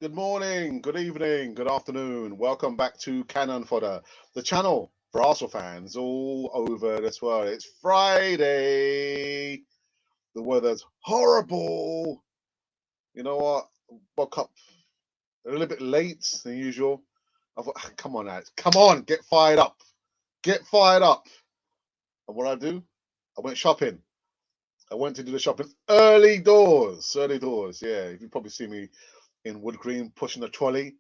Good morning, good evening, good afternoon. Welcome back to Cannon Fodder, the channel for Arsenal fans all over this world. It's Friday. The weather's horrible. You know what? Woke up a little bit late than usual. I thought, come on, Alex. Come on, get fired up. Get fired up. And what I do? I went shopping. I went to do the shopping early doors. Early doors, yeah. You probably see me in Wood Green pushing the trolley.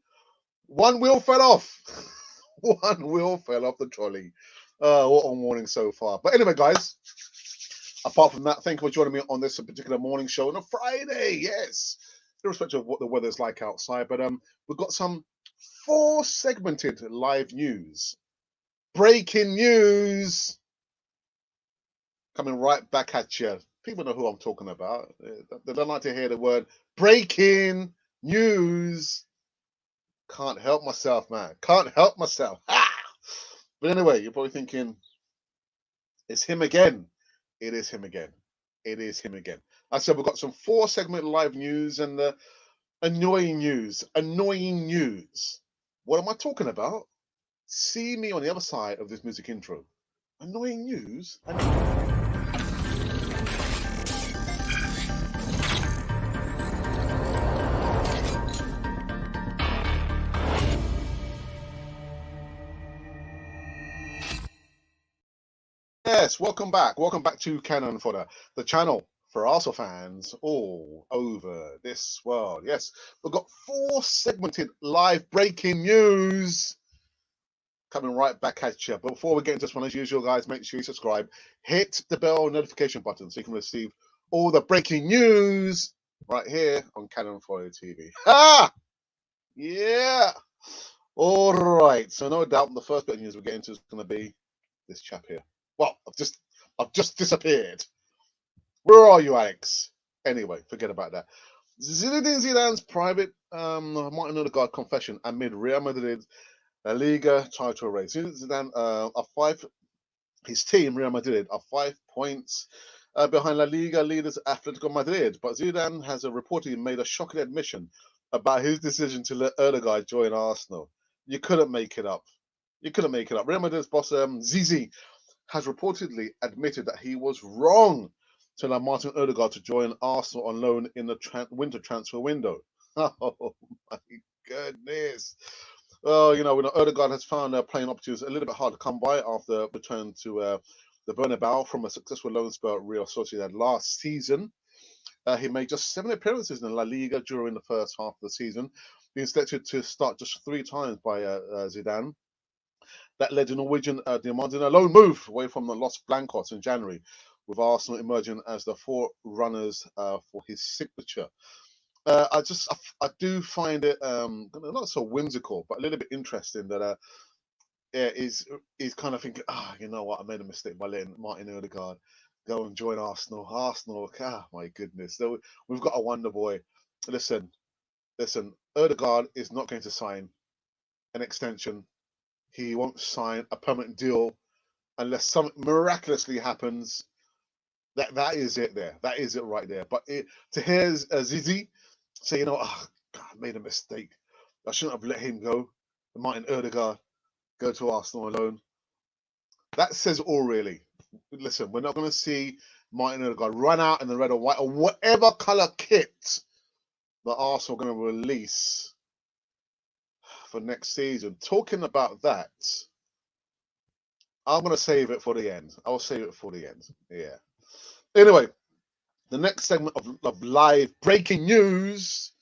One wheel fell off. One wheel fell off the trolley. What a morning so far. But anyway, guys, apart from that, thank you for joining me on this particular morning show on a Friday. Yes, irrespective of what the weather's like outside. But we've got some four segmented live news. Breaking news coming right back at you. People know who I'm talking about. They don't like to hear the word breaking news. Can't help myself, man. Can't help myself. Ah! But anyway, you're probably thinking, it's him again. It is him again. It is him again. I said we've got some four segment live news and annoying news. Annoying news. What am I talking about? See me on the other side of this music intro. Annoying news. Yes, welcome back. Welcome back to Cannon Fodder, the channel for Arsenal fans all over this world. Yes, we've got four segmented live breaking news coming right back at you. But before we get into this one, as usual, guys, make sure you subscribe, hit the bell notification button so you can receive all the breaking news right here on Cannon Fodder TV. Ah, yeah. All right. So no doubt the first bit of news we're getting into is going to be this chap here. Well, I've just disappeared. Where are you, Alex? Anyway, forget about that. Zinedine Zidane's private Martin Odegaard confession amid Real Madrid's La Liga title race. Zidane his team Real Madrid are 5 points behind La Liga leaders Atletico Madrid, but Zidane has reportedly made a shocking admission about his decision to let Odegaard join Arsenal. You couldn't make it up. You couldn't make it up. Real Madrid's boss Zizi has reportedly admitted that he was wrong to allow Martin Odegaard to join Arsenal on loan in the winter transfer window. Oh my goodness. Well, Odegaard has found playing opportunities a little bit hard to come by after return to the Bernabeu from a successful loan spell at Real Sociedad last season. He made just 7 appearances in La Liga during the first half of the season, being selected to start just 3 times by Zidane. That led the Norwegian demanding a loan move away from the Los Blancos in January, with Arsenal emerging as the forerunners for his signature. I do find it not so whimsical, but a little bit interesting that yeah, he's kind of thinking, you know what, I made a mistake by letting Martin Odegaard go and join Arsenal. Arsenal, my goodness, so we've got a wonder boy. Listen, Odegaard is not going to sign an extension. He won't sign a permanent deal unless something miraculously happens. That is it there. That is it right there. But to hear Zizi say, God, I made a mistake. I shouldn't have let him go. Martin Odegaard go to Arsenal alone. That says all, really. Listen, we're not going to see Martin Odegaard run out in the red or white or whatever colour kit that Arsenal are going to release for next season. Talking about that, I'm going to save it for the end. I'll save it for the end. Yeah. Anyway, the next segment of live breaking news.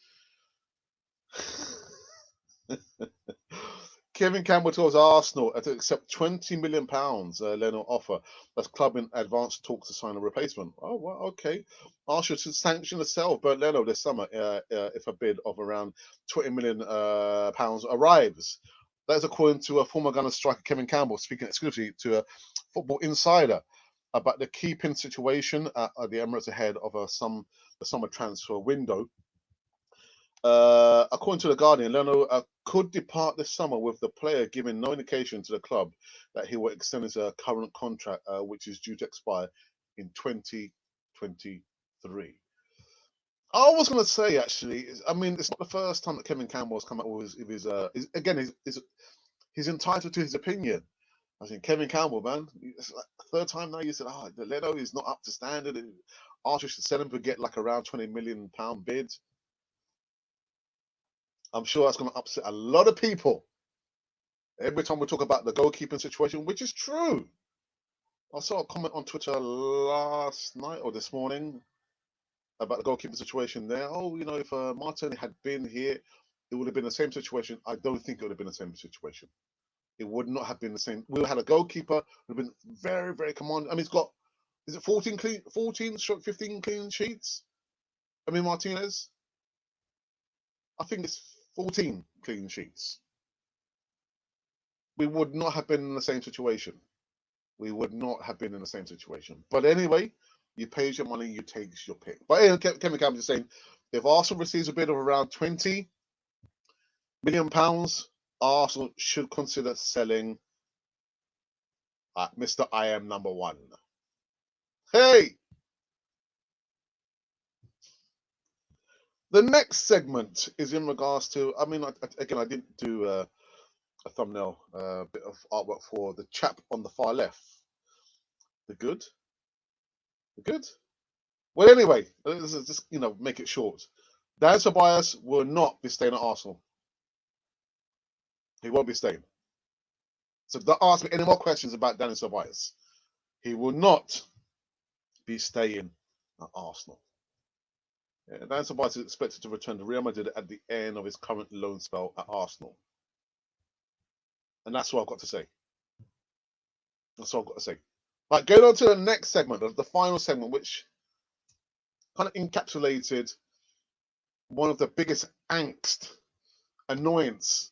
Kevin Campbell tells Arsenal to accept £20 million Leno offer as club in advanced talks to sign a replacement. Oh, well, okay. Arsenal should sanction the sale of Bernd Leno this summer if a bid of around £20 million arrives. That is according to a former Gunner striker Kevin Campbell speaking exclusively to a Football Insider about the keeping situation at the Emirates ahead of the summer transfer window. According to The Guardian, Leno could depart this summer with the player giving no indication to the club that he will extend his current contract, which is due to expire in 2023. I was going to say actually, I mean, it's not the first time that Kevin Campbell has come out with he's entitled to his opinion. I think Kevin Campbell, man, it's like the third time now you said, oh, the Leto is not up to standard. Arsenal should sell him to get like around £20 million bid. I'm sure that's going to upset a lot of people. Every time we talk about the goalkeeping situation, which is true. I saw a comment on Twitter last night or this morning about the goalkeeping situation there. Oh, you know, if Martin had been here, it would have been the same situation. I don't think it would have been the same situation. It would not have been the same. We would have had a goalkeeper who would have been very, very commanding. I mean, he's got, is it 14 stroke 15 clean sheets? I mean, Martinez? I think it's 14 clean sheets. We would not have been in the same situation. We would not have been in the same situation. But anyway, you pays your money, you takes your pick. But anyway, Kevin Campbell is saying, if Arsenal receives a bid of around £20 million, Arsenal should consider selling Mr. I Am Number One. Hey! The next segment is in regards to, I mean, again, I didn't do a thumbnail, bit of artwork for the chap on the far left. The good? The good? Well, anyway, let's just, make it short. Dan Ceballos will not be staying at Arsenal. He won't be staying. So don't ask me any more questions about Dani Ceballos. He will not be staying at Arsenal. Yeah, Dani Ceballos is expected to return to Real Madrid at the end of his current loan spell at Arsenal. And that's what I've got to say. That's all I've got to say. Right, going on to the next segment, the final segment, which kind of encapsulated one of the biggest angst, annoyance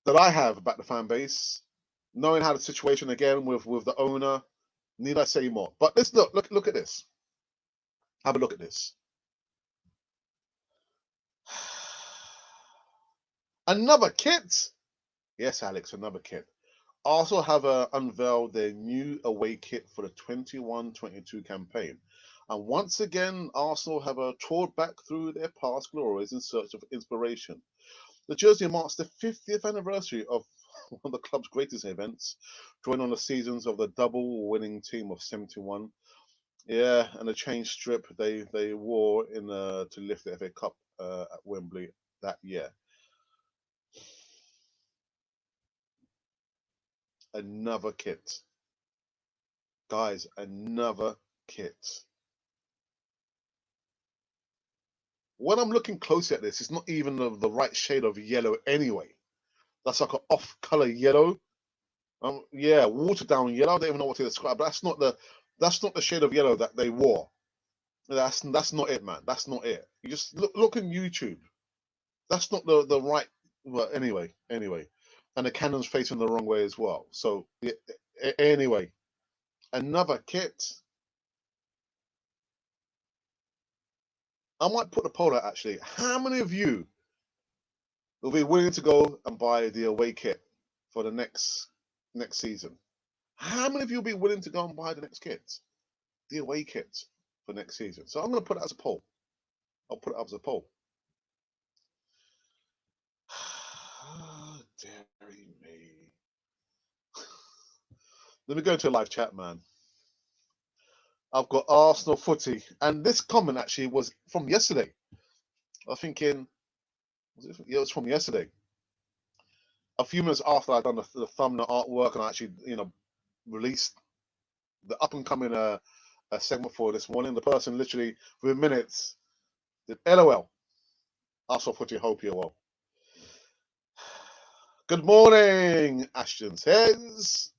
that I have about the fan base, knowing how the situation again with the owner. Need I say more? But let's look at this. Have a look at this. Another kit. Yes, Alex, another kit. Arsenal have unveiled their new away kit for the 21-22 campaign. And once again, Arsenal have toured back through their past glories in search of inspiration. The jersey marks the 50th anniversary of one of the club's greatest events, drawing on the seasons of the double-winning team of 71. Yeah, and the chain strip they wore in to lift the FA Cup at Wembley that year. Another kit. Guys, another kit. When I'm looking closely at this, it's not even the right shade of yellow anyway. That's like an off-color yellow. Yeah, watered down yellow. I don't even know what to describe. But that's not the shade of yellow that they wore. That's not it, man. That's not it. You just look on YouTube. That's not the right. Well, anyway, and the cannon's facing the wrong way as well. So anyway, another kit. I might put a poll out actually. How many of you will be willing to go and buy the away kit for the next season? How many of you will be willing to go and buy the next kit, the away kit for next season? So I'm going to put it as a poll. I'll put it up as a poll. Dairy me. Let me go to a live chat, man. I've got Arsenal footy, and this comment actually was from yesterday. I'm thinking, it was from yesterday. A few minutes after I'd done the thumbnail artwork and I actually, released the up and coming segment for this morning, the person literally within minutes did LOL. Arsenal footy, hope you're well. Good morning, Ashton says.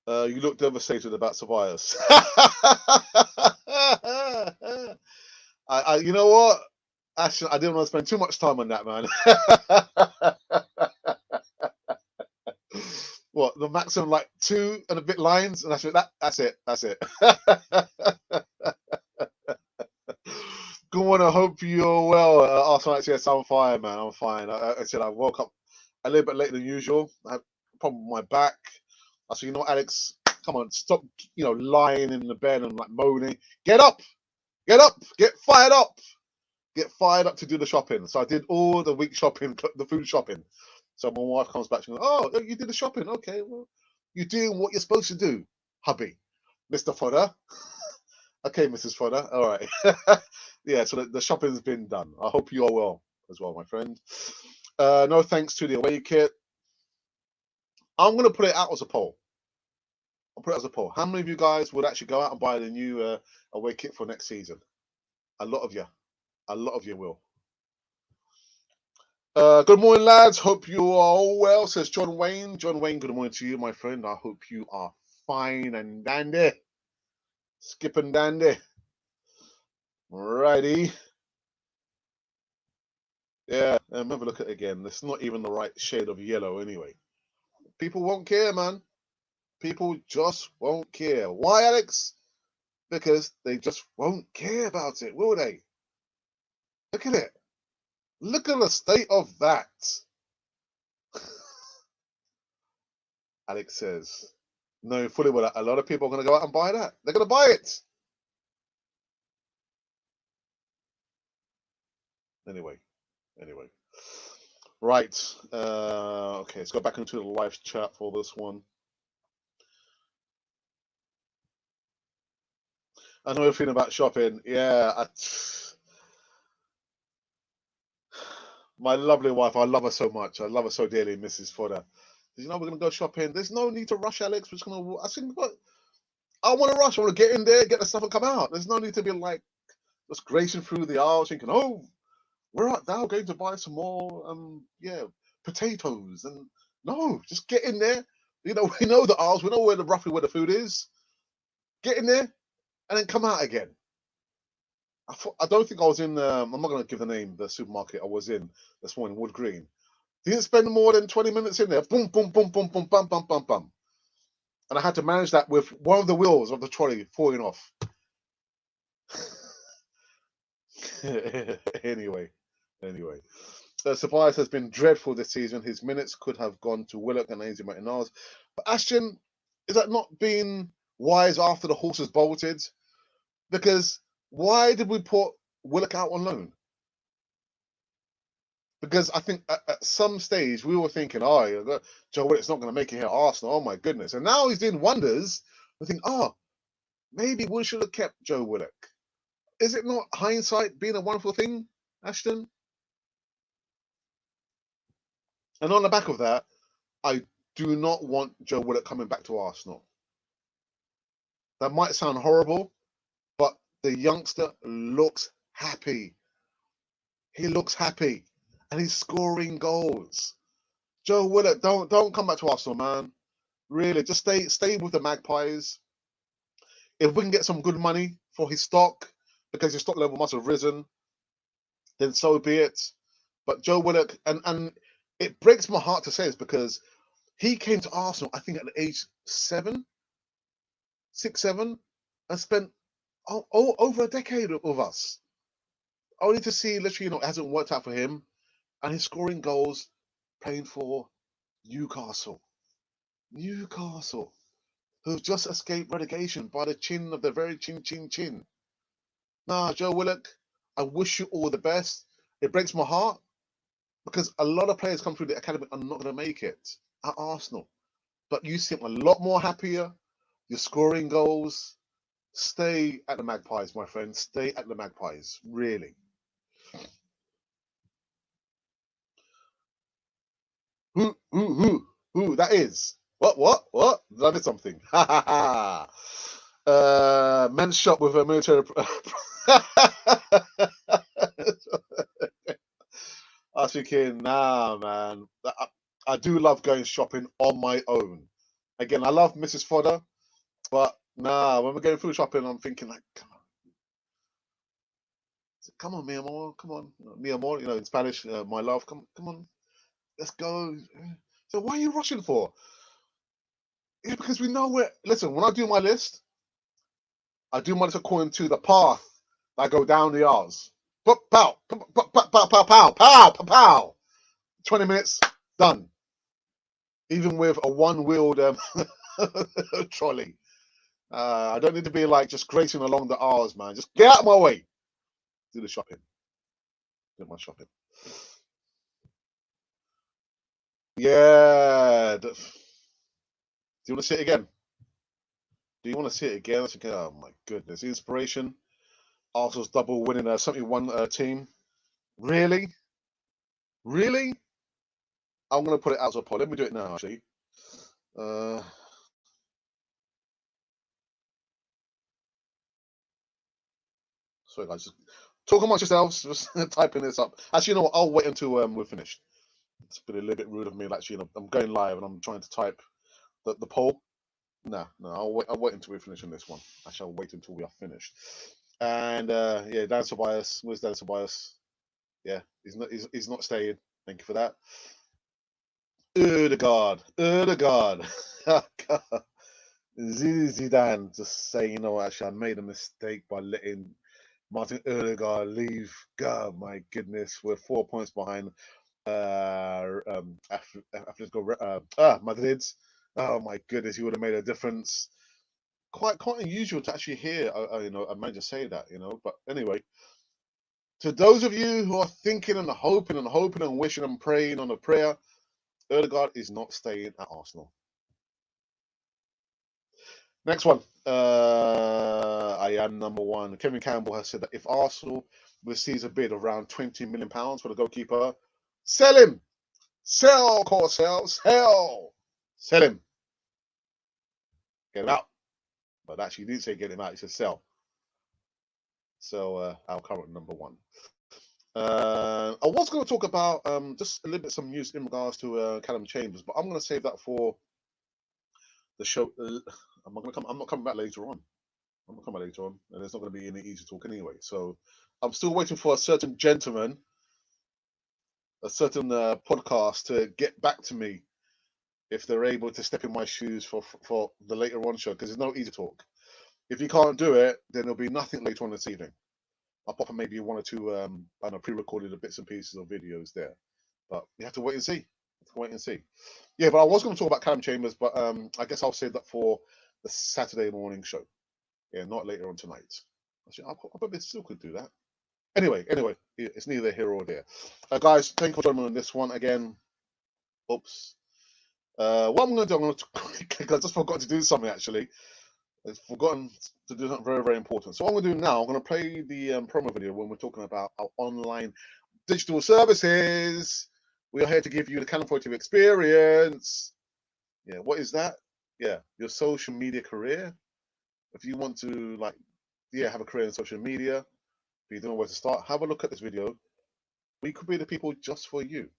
You look devastated about Ceballos. You know what, Ashton, I didn't want to spend too much time on that, man. What, the maximum like 2 and a bit lines, and that's it. Good morning. I hope you're well. Arsenal, yes, I'm fine, man. I'm fine. I said I woke up a little bit later than usual. I had a problem with my back. I said, you know, Alex, Come on, stop, lying in the bed and like moaning. Get up, get fired up. Get fired up to do the shopping. So I did all the week shopping, the food shopping. So my wife comes back, she goes, "Oh, you did the shopping. Okay, well, you're doing what you're supposed to do, hubby. Mr. Fodder." Okay, Mrs. Fodder. All right. Yeah, so the shopping's been done. I hope you are well as well, my friend. No thanks to the away kit. I'm going to put it out as a poll. I'll put it as a poll. How many of you guys would actually go out and buy the new away kit for next season? A lot of you. A lot of you will. Good morning, lads. Hope you are all well, says John Wayne. John Wayne, good morning to you, my friend. I hope you are fine and dandy. Skip and dandy. Righty. Yeah, have a look at it again. It's not even the right shade of yellow anyway. People won't care, man. People just won't care. Why, Alex? Because they just won't care about it, will they? Look at it. Look at the state of that. Alex says, no, fully well, a lot of people are going to go out and buy that. They're going to buy it. Anyway. Right. Okay, let's go back into the live chat for this one. I know you're feeling about shopping. Yeah. My lovely wife, I love her so much. I love her so dearly, Mrs. Fodder. We're going to go shopping. There's no need to rush, Alex. We're just going to, I want to rush. I want to get in there, get the stuff and come out. There's no need to be like just racing through the aisles thinking, oh, where art thou going to buy some more, potatoes? And no, just get in there. We know the aisles. We know roughly where the food is. Get in there and then come out again. I don't think I was in, I'm not going to give the name, the supermarket I was in this morning, Wood Green. Didn't spend more than 20 minutes in there. Boom, boom, boom, boom, boom, bum, bum, bum, bum. And I had to manage that with one of the wheels of the trolley falling off. Anyway. Tobias has been dreadful this season. His minutes could have gone to Willock and Ainsley Maitland-Niles. But Ashton, is that not being wise after the horses bolted? Because why did we put Willock out on loan? Because I think at some stage we were thinking, oh, Joe Willock's not going to make it here at Arsenal. Oh my goodness! And now he's doing wonders. I think, maybe we should have kept Joe Willock. Is it not hindsight being a wonderful thing, Ashton? And on the back of that, I do not want Joe Willock coming back to Arsenal. That might sound horrible, but the youngster looks happy. He looks happy, and he's scoring goals. Joe Willock, don't come back to Arsenal, man. Really, just stay with the Magpies. If we can get some good money for his stock, because his stock level must have risen, then so be it. But Joe Willock, and it breaks my heart to say this because he came to Arsenal, I think, at the age 6, 7, and spent over a decade with us. Only to see, literally, it hasn't worked out for him, and he's scoring goals, playing for Newcastle, who've just escaped relegation by the chin of the very chin. Nah, Joe Willock, I wish you all the best. It breaks my heart because a lot of players come through the academy are not going to make it at Arsenal. But you seem a lot more happier. You're scoring goals. Stay at the Magpies, my friend. Stay at the Magpies, really. Who? That is. What? Did I miss something? Ha ha ha. Men's shop with a military. I was thinking, nah, man. I do love going shopping on my own. Again, I love Mrs. Fodder, but nah, when we're going food shopping, I'm thinking like, come on, mi amor, come on, mi amor, in Spanish, my love, come on, let's go. So why are you rushing for? Yeah, because we know where. Listen, when I do my list, I do my list according to the path I go down the aisles. Pow, pow, pow. 20 minutes, done. Even with a one-wheeled trolley. I don't need to be like just gracing along the aisles, man. Just get out of my way. Do the shopping. Do my shopping. Yeah. Do you want to see it again? Do you want to see it again? Oh my goodness. Inspiration. Arsenal's double winning a 71 team. Really? Really? I'm going to put it out as a poll. Let me do it now, actually. Sorry, guys. Just talk amongst yourselves. Just typing this up. Actually, you know what? I'll wait until we're finished. It's been a little bit rude of me. Actually, I'm going live and I'm trying to type the poll. No, I'll wait until we finish on this one. Actually, I'll wait until we are finished. And yeah, Dan Tobias. Where's Dan Tobias? Yeah, he's not staying. Thank you for that. Odegaard. Zidane just saying, you know, actually, I made a mistake by letting Martin Odegaard leave. God, my goodness, we're 4 points behind Madrid. Oh my goodness, he would have made a difference. Quite unusual to actually hear, you know, a manager say that, you know. But anyway, to those of you who are thinking and hoping and wishing and praying on a prayer, Odegaard is not staying at Arsenal. Next one. I am number one. Kevin Campbell has said that if Arsenal receives a bid of around £20 million for the goalkeeper, sell him. Sell, sell him. Get him out. But actually, he didn't say get him out. He said sell. So our current number one. I was going to talk about just a little bit some news in regards to Callum Chambers, but I'm going to save that for the show. I'm not coming back later on. I'm not coming back later on, and there's not going to be any easy talk anyway. So I'm still waiting for a certain gentleman, a certain podcast to get back to me if they're able to step in my shoes for the later on show, because there's no easy talk. If you can't do it, then there'll be nothing later on this evening. I'll pop up maybe one or two I don't know, pre-recorded bits and pieces of videos there. But you have to wait and see. Yeah, but I was going to talk about Callum Chambers, but I guess I'll save that for the Saturday morning show. Yeah, not later on tonight. Actually, I probably still could do that. Anyway, it's neither here or there. Guys, thank you for joining me on this one again. Oops. What I'm going to do, I just forgot to do something actually. I've forgotten to do something very, very important. So what I'm going to do now, I'm going to play the promo video when we're talking about our online digital services. We are here to give you the Canon 42 experience. Yeah, what is that? Yeah, your social media career. If you want to have a career in social media, if you don't know where to start, have a look at this video. We could be the people just for you.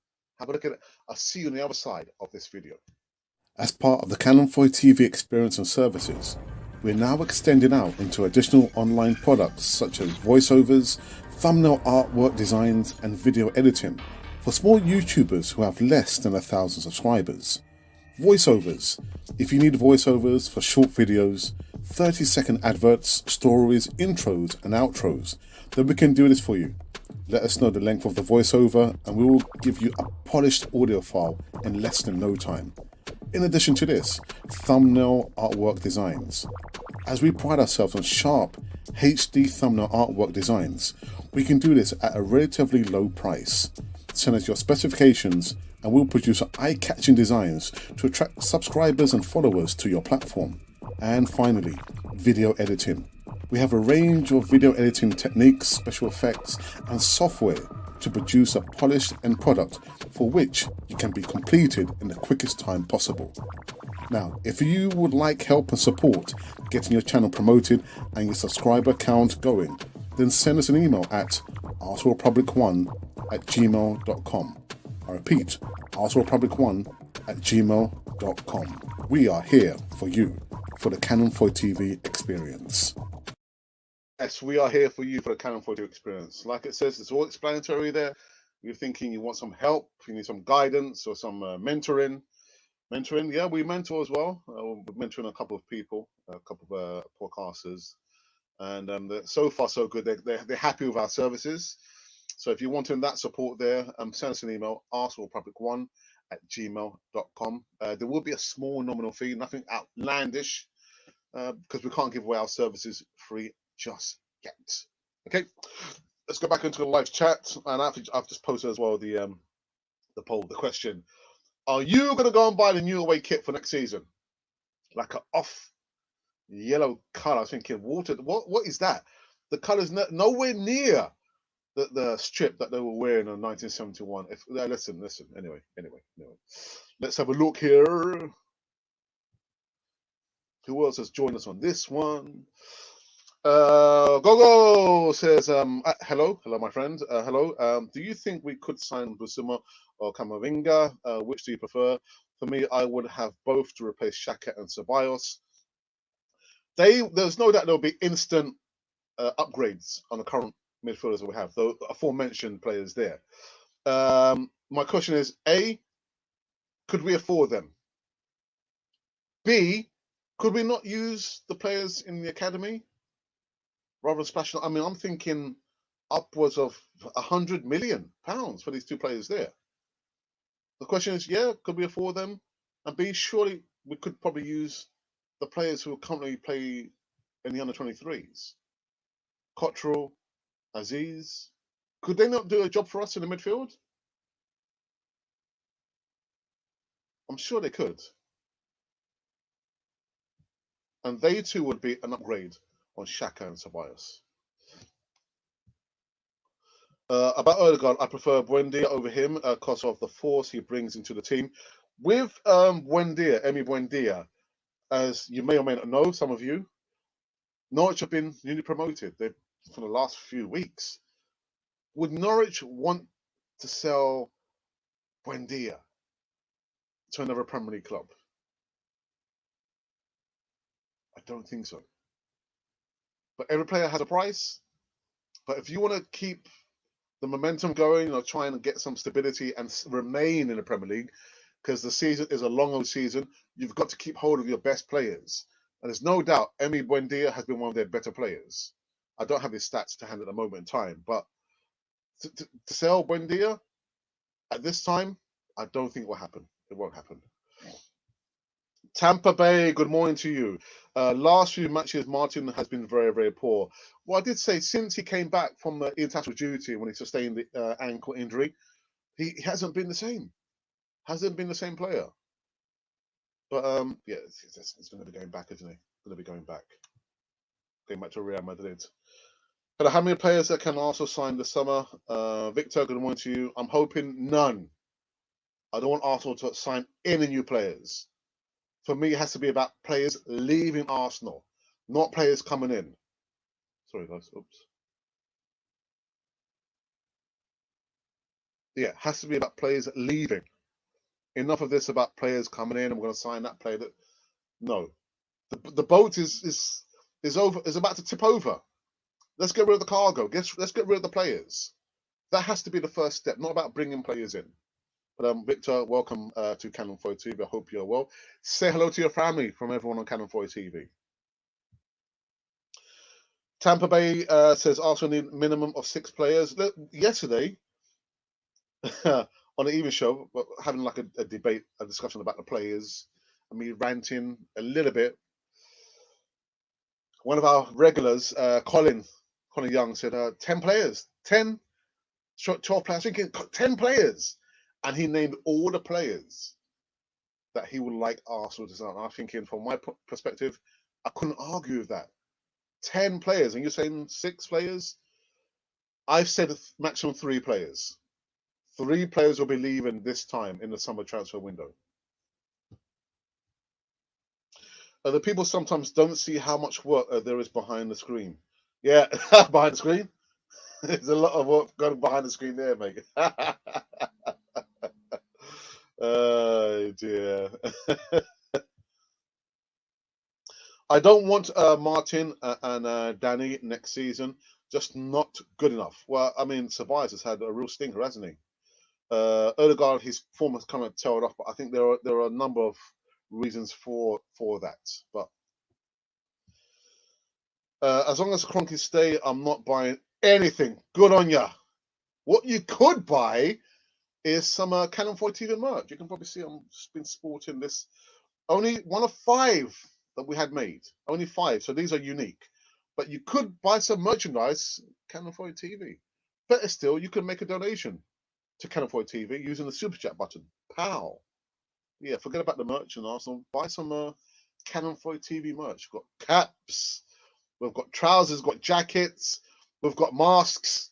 Have a look at it. I'll see you on the other side of this video. As part of the Canon 42 TV experience and services, we're now extending out into additional online products such as voiceovers, thumbnail artwork designs, and video editing for small YouTubers who have less than 1,000 subscribers. Voiceovers. If you need voiceovers for short videos, 30-second adverts, stories, intros, and outros, then we can do this for you. Let us know the length of the voiceover and we will give you a polished audio file in less than no time. In addition to this, thumbnail artwork designs. As we pride ourselves on sharp HD thumbnail artwork designs, we can do this at a relatively low price. Send us your specifications and we'll produce eye-catching designs to attract subscribers and followers to your platform. And finally, video editing. We have a range of video editing techniques, special effects, and software to produce a polished end product for which you can be completed in the quickest time possible. Now, if you would like help and support getting your channel promoted and your subscriber count going, then send us an email at arsenalpublic1@gmail.com. I repeat, arsenalpublic1@gmail.com. We are here for you, for the Canon 42 TV experience. Yes, we are here for you for the Canon 42 experience. Like it says, it's all explanatory there. You're thinking you want some help, you need some guidance or some mentoring. Yeah, we mentor as well. We're mentoring a couple of people, a couple of podcasters, and so far so good. They're happy with our services. So if you're wanting that support there, send us an email, arsenalpublic1 @gmail.com. There will be a small nominal fee, nothing outlandish, because we can't give away our services free just yet. Okay, let's go back into the live chat, and I've just posted as well the poll, the question: are you going to go and buy the new away kit for next season, like an off yellow color? I was thinking, water. What is that? The color's nowhere near the strip that they were wearing in 1971. Listen. Anyway, let's have a look here. Who else has joined us on this one? Gogo says, hello, my friend. Hello. Do you think we could sign Busuma or Camavinga? Which do you prefer? For me, I would have both to replace Xhaka and Ceballos. There's no doubt there'll be instant upgrades on the current midfielders that we have, the aforementioned players there. My question is, A, could we afford them? B, could we not use the players in the academy rather than splashing? I mean, I'm thinking upwards of £100 million for these two players there. The question is, yeah, could we afford them? And B, surely we could probably use the players who currently play in the under-23s. Cottrell, Aziz. Could they not do a job for us in the midfield? I'm sure they could. And they too would be an upgrade on Xhaka and Ceballos. About Odegaard, I prefer Buendia over him because of the force he brings into the team. With Emi Buendia, as you may or may not know, some of you, Norwich have been newly promoted for the last few weeks. Would Norwich want to sell Buendia to another Premier League club? I don't think so. But every player has a price. But if you want to keep the momentum going, or try and get some stability and remain in the Premier League, because the season is a long old season, you've got to keep hold of your best players. And there's no doubt Emi Buendia has been one of their better players. I don't have his stats to hand at the moment in time, but to sell Buendia at this time, I don't think it will happen. It won't happen. Tampa Bay, good morning to you. Last few matches, Martin has been very, very poor. Well, I did say since he came back from international duty when he sustained the ankle injury, he hasn't been the same. Hasn't been the same player. But yeah, it's going to be going back, isn't he? Going to be going back to Real Madrid. But how many players that can also sign this summer? Victor, good morning to you. I'm hoping none. I don't want Arsenal to sign any new players. For me, it has to be about players leaving Arsenal, not players coming in. Sorry, guys. Oops. Yeah, it has to be about players leaving. Enough of this about players coming in. I'm going to sign that player. No, the boat is over. Is about to tip over. Let's get rid of the cargo. Let's get rid of the players. That has to be the first step. Not about bringing players in. But Victor, welcome to Cannon 4 TV. I hope you're well. Say hello to your family from everyone on Cannon 4 TV. Tampa Bay says Arsenal need minimum of 6 players. Yesterday, on the evening show, having like a debate, a discussion about the players, and me ranting a little bit. One of our regulars, Colin Young, said 10 players, 10, 12 players. Thinking 10 players. And he named all the players that he would like Arsenal to sign. I'm thinking, from my perspective, I couldn't argue with that. 10 players, and you're saying 6 players? I've said maximum 3 players. 3 players will be leaving this time in the summer transfer window. The people sometimes don't see how much work there is behind the screen. Yeah, behind the screen? There's a lot of work going behind the screen there, mate. Oh dear. I don't want Martin and Danny next season. Just not good enough. Well, I mean, Ceballos has had a real stinker, hasn't he? Odegaard, his form has kind of tailed off, but I think there are a number of reasons for that. But as long as Kroenke stay, I'm not buying anything. Good on ya. What you could buy is some Canon 4 TV merch. You can probably see I've been sporting this. Only one of 5 that we had made. Only 5. So these are unique. But you could buy some merchandise, Canon 4 TV. Better still, you could make a donation to Canon 4 TV using the super chat button. Pow. Yeah, forget about the merch and Arsenal. Buy some Canon 4 TV merch. We've got caps. We've got trousers. We've got jackets. We've got masks.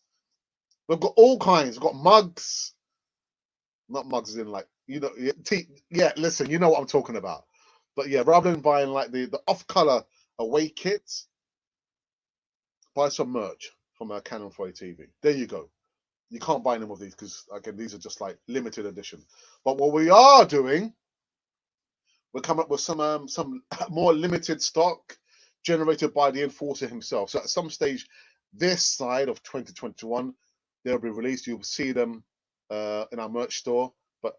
We've got all kinds. We've got mugs. Not mugs in like, you know, yeah, listen, you know what I'm talking about. But yeah, rather than buying like the off-color away kits, buy some merch from a Canon 4 TV. There you go. You can't buy any of these because, again, these are just like limited edition. But what we are doing, we're coming up with some more limited stock generated by the enforcer himself. So at some stage this side of 2021, they'll be released. You'll see them in our merch store, but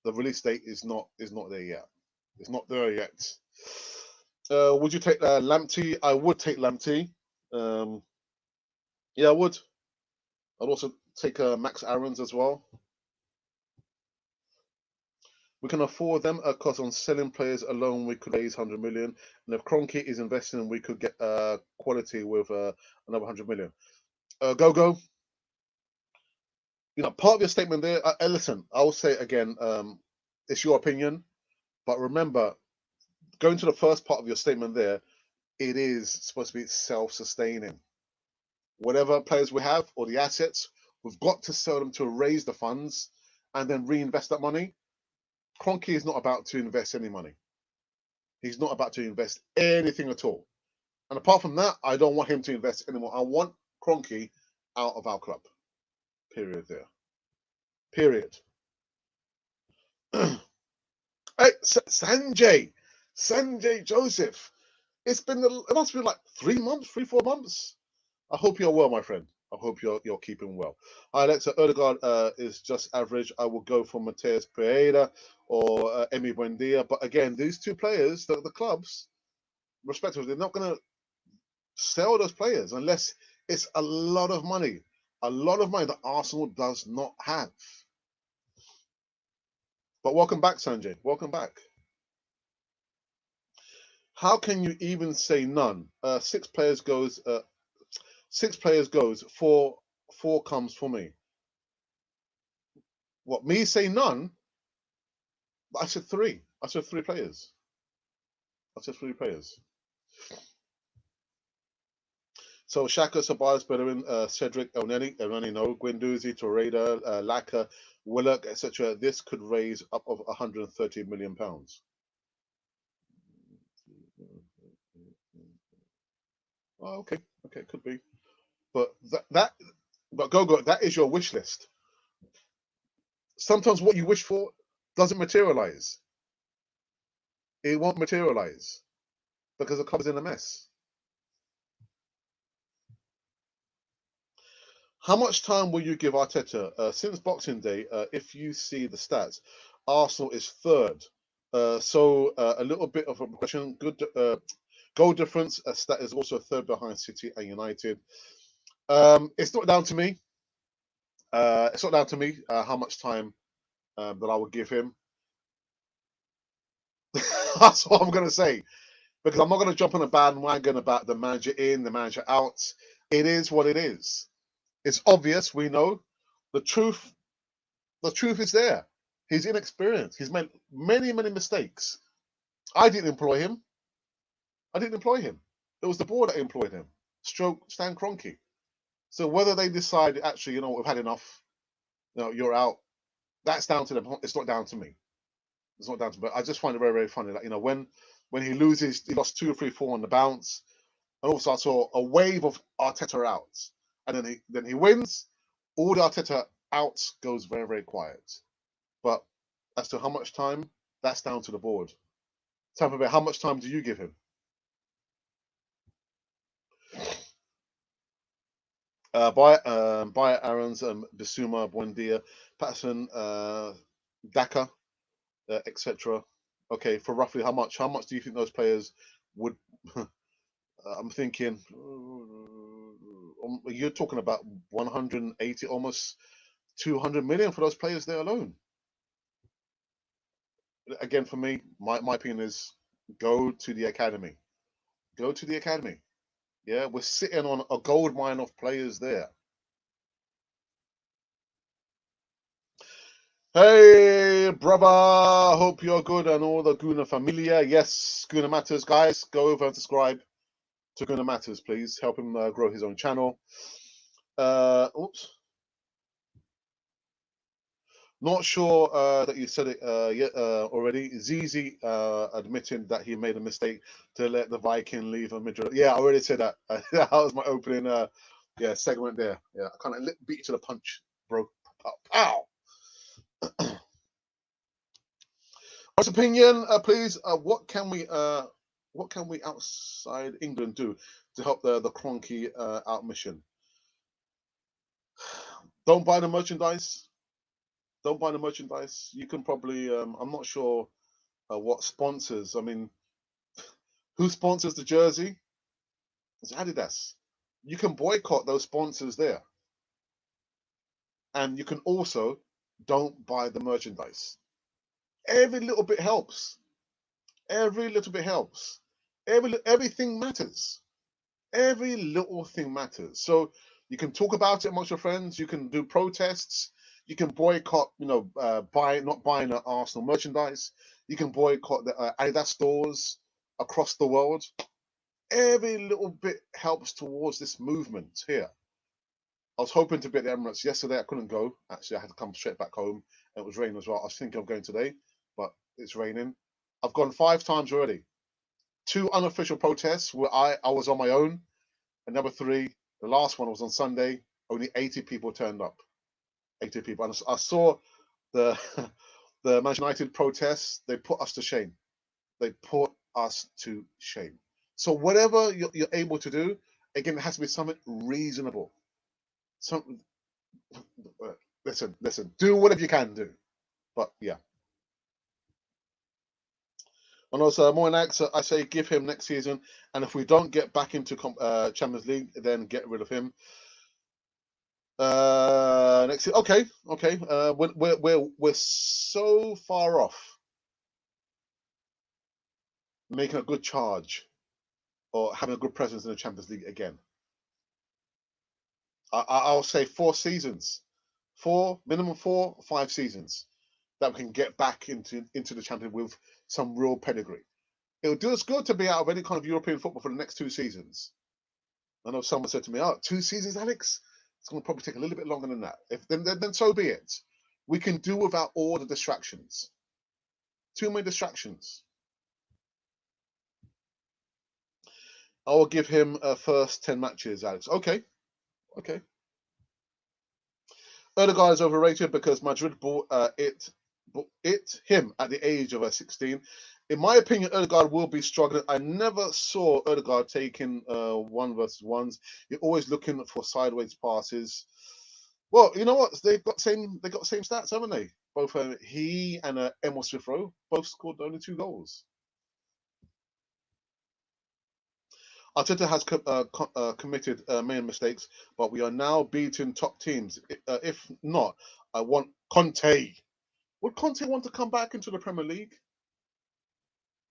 the release date is not there yet. It's not there yet. Would you take Lamptey? I would take Lamptey. Yeah, I would. I'd also take Max Aarons as well. We can afford them because on selling players alone, we could raise 100 million. And if Kroenke is investing, we could get quality with another 100 million. Go. You know, part of your statement there, listen, I will say it again, it's your opinion. But remember, going to the first part of your statement there, it is supposed to be self-sustaining. Whatever players we have or the assets, we've got to sell them to raise the funds and then reinvest that money. Kroenke is not about to invest any money. He's not about to invest anything at all. And apart from that, I don't want him to invest anymore. I want Kroenke out of our club. Period there. Period. Hey, Sanjay Joseph. It must be like 3 months, 4 months. I hope you're well, my friend. I hope you're keeping well. Alexa, Odegaard is just average. I will go for Mateus Pereira or Emi Buendia. But again, these two players, the clubs, respectively, they're not going to sell those players unless it's a lot of money. A lot of money that Arsenal does not have. But welcome back, Sanjay. Welcome back. How can you even say none? 6 players goes. 6 players goes. Four comes for me. What, me say none? I said 3. I said 3 players. I said 3 players. So Shaka, Sabias, Bedouin, Cedric, Elneny, no, Guendouzi, Torreira, Laka, Willock, etc. This could raise up of 130 million pounds. Oh, okay, could be, but go. That is your wish list. Sometimes what you wish for doesn't materialize. It won't materialize because the club is in a mess. How much time will you give Arteta? Since Boxing Day, if you see the stats, Arsenal is 3rd. So a little bit of a progression. Good goal difference. Stat is also 3rd behind City and United. It's not down to me. It's not down to me how much time that I would give him. That's what I'm going to say. Because I'm not going to jump on a bandwagon about the manager in, the manager out. It is what it is. It's obvious. We know the truth. The truth is there. He's inexperienced. He's made many mistakes. I didn't employ him. It was the board that employed him. Stroke Stan Kroenke. So whether they decide, actually, you know, we've had enough, you know, you're out, that's down to them. It's not down to me. It's not down to me. But I just find it very funny that, you know, when he loses, he lost 2 or 3, 4 on the bounce, and also I saw a wave of Arteta outs, and then he wins. All the Arteta outs goes very quiet. But as to how much time, that's down to the board. Tampa Bay, how much time do you give him? By Aarons, Bissouma, Buendia, Patterson, Daka, etc. Okay, for roughly how much? How much do you think those players would? I'm thinking you're talking about 180, almost 200 million for those players there alone. Again, for me, my opinion is go to the academy. Go to the academy. Yeah, we're sitting on a gold mine of players there. Hey, brother. Hope you're good and all the Guna Familia. Yes, Guna Matters, guys. Go over and subscribe to Guna Matters, please. Help him grow his own channel. Oops. Not sure that you said it yet already. Zizi admitting that he made a mistake to let the Viking leave a Madrid. Yeah, I already said that. That was my opening segment there. Yeah, I kind of beat you to the punch, bro. Pow, pow. What's opinion, please? What can we outside England do to help the Cronky out mission? Don't buy the merchandise. Don't buy the merchandise. You can probably. I'm not sure what sponsors. I mean, who sponsors the jersey? It's Adidas. You can boycott those sponsors there, and you can also don't buy the merchandise. Every little bit helps. Every little bit helps. Everything matters. Every little thing matters. So you can talk about it amongst your friends. You can do protests. You can boycott, not buying Arsenal merchandise. You can boycott the Adidas stores across the world. Every little bit helps towards this movement here. I was hoping to be at the Emirates yesterday. I couldn't go. Actually, I had to come straight back home. It was raining as well. I was thinking of going today, but it's raining. I've gone 5 times already. 2 unofficial protests where I was on my own. And number 3, the last one was on Sunday. Only 80 people turned up. 80 people. And I saw the the Manchester United protests. They put us to shame. They put us to shame. So whatever you're able to do, again, it has to be something reasonable. Something. Listen. Do whatever you can do. But yeah. And also, Moynihan, I say give him next season. And if we don't get back into Champions League, then get rid of him. Next year. Okay. We're so far off making a good charge or having a good presence in the Champions League again. I'll say 4 seasons, minimum 4 or 5 seasons that we can get back into the Champions with some real pedigree. It would do us good to be out of any kind of European football for the next 2 seasons. I know someone said to me, "Oh, 2 seasons, Alex? It's going to probably take a little bit longer than that." If then so be it. We can do without all the distractions. Too many distractions. I will give him first 10 matches, Alex. Okay. Odegaard is overrated because Madrid bought him at the age of 16. In my opinion, Odegaard will be struggling. I never saw Odegaard taking 1v1s. You're always looking for sideways passes. Well, you know what? They got same stats, haven't they? Both he and Emil Smith Rowe both scored only 2 goals. Arteta has committed many mistakes, but we are now beating top teams. If not, I want Conte. Would Conte want to come back into the Premier League?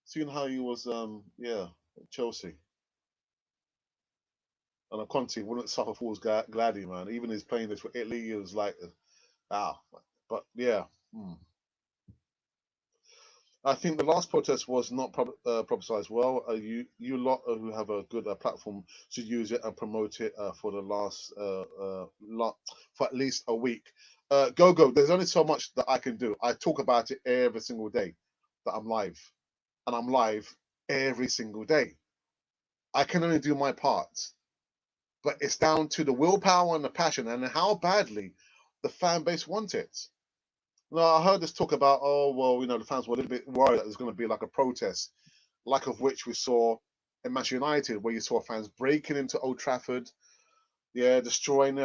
Seeing how he was, at Chelsea. And Conte wouldn't suffer fools gladly, man. Even his playing this for Italy, he was like, But yeah. I think the last protest was not publicized well. You lot who have a good platform should use it and promote it for the last for at least a week. Go. There's only so much that I can do. I talk about it every single day that I'm live, and I'm live every single day. I can only do my part, but it's down to the willpower and the passion and how badly the fan base want it. No, I heard this talk about, the fans were a little bit worried that there's going to be like a protest, like of which we saw in Manchester United, where you saw fans breaking into Old Trafford, destroying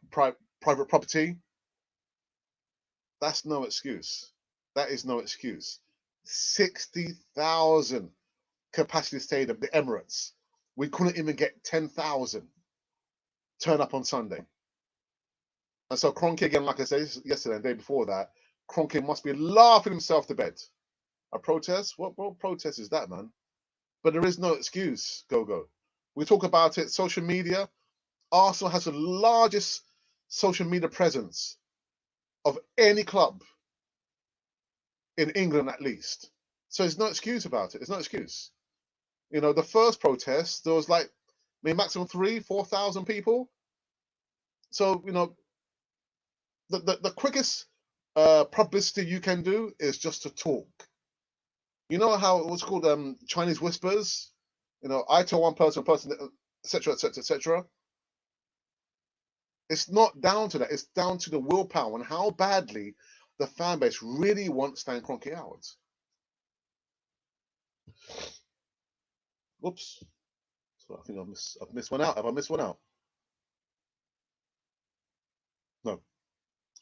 private property. That's no excuse. That is no excuse. 60,000 capacity stadium, the Emirates. We couldn't even get 10,000 turn up on Sunday. And so Kroenke, again, like I said yesterday and the day before that, Kroenke must be laughing himself to bed. A protest? What protest is that, man? But there is no excuse, Gogo. We talk about it, social media. Arsenal has the largest social media presence of any club in England, at least. So there's no excuse about it. There's no excuse. You know, the first protest, there was like maybe maximum 3,000-4,000 people. So, you know, the quickest publicity you can do is just to talk. You know how it was called Chinese whispers? You know, I tell one person, etc., etc., etc. It's not down to that. It's down to the willpower and how badly the fan base really wants Stan Kroenke out. Whoops. So I think I've missed one out. Have I missed one out? No.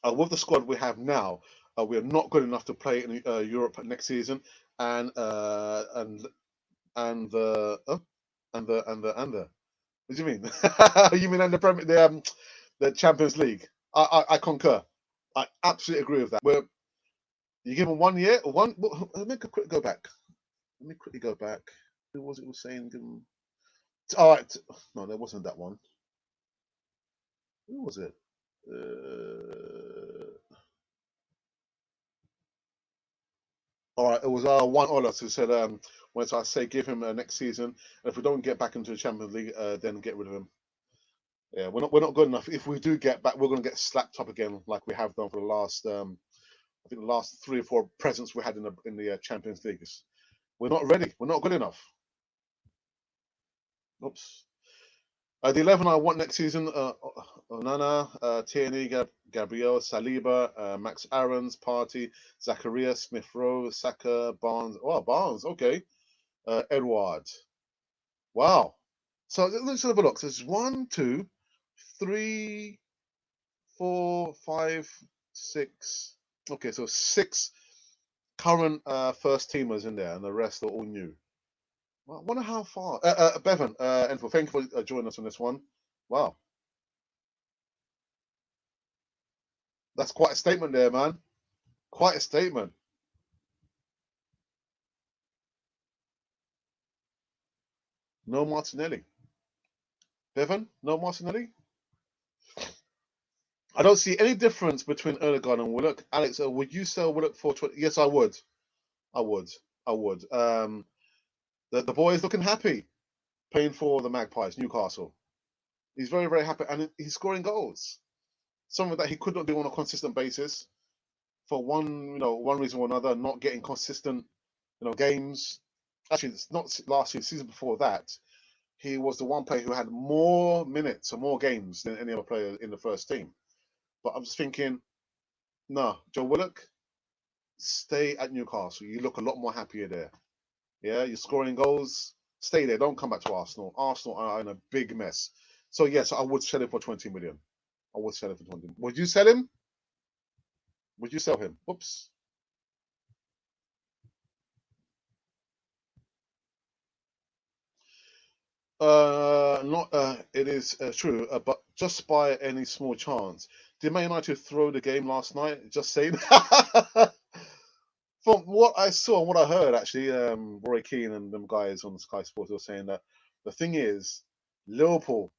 With the squad we have now, we are not good enough to play in Europe next season, and the What do you mean? You mean and the Champions League? I concur. I absolutely agree with that. You give them 1 year, one. Let me quickly go back. Let me quickly go back. Who was it was saying? All right. No, there wasn't that one. Who was it? All right, it was one Olas who said, when I say give him next season, and if we don't get back into the Champions League, then get rid of him. Yeah, we're not good enough. If we do get back, we're going to get slapped up again, like we have done for the last, I think the last 3 or 4 presents we had in the Champions League. We're not ready. We're not good enough. Oops. The 11 I want next season: Onana, Tierney, Gabriel, Saliba, Max Aarons, Partey, Zakaria, Smith Rowe, Saka, Barnes. Oh, Barnes. Okay. Edward. Wow. So let's have a look. So there's 1, 2, 3, 4, 5, 6. Okay, so 6 current first teamers in there, and the rest are all new. Well, I wonder how far. Bevan, and thank you for joining us on this one. Wow, that's quite a statement there, man. Quite a statement. No Martinelli. Bevan, no Martinelli. I don't see any difference between Odegaard and Willock. Alex, would you sell Willock for 20? Yes, I would. I would. I would. The boy is looking happy playing for the Magpies, Newcastle. He's very, very happy, and he's scoring goals. Something that he could not do on a consistent basis for one reason or another, not getting consistent, games. Actually, it's not last year, season before that. He was the one player who had more minutes or more games than any other player in the first team. But I'm just thinking, no, Joe Willock, stay at Newcastle. You look a lot more happier there. Yeah, you're scoring goals. Stay there. Don't come back to Arsenal. Arsenal are in a big mess. So yes, I would sell him for 20 million. I would sell him for 20 million. Would you sell him? Would you sell him? Whoops. Not. It is true, but just by any small chance, did Man United throw the game last night? Just saying. From what I saw and what I heard, actually, Roy Keane and them guys on Sky Sports were saying that the thing is, Liverpool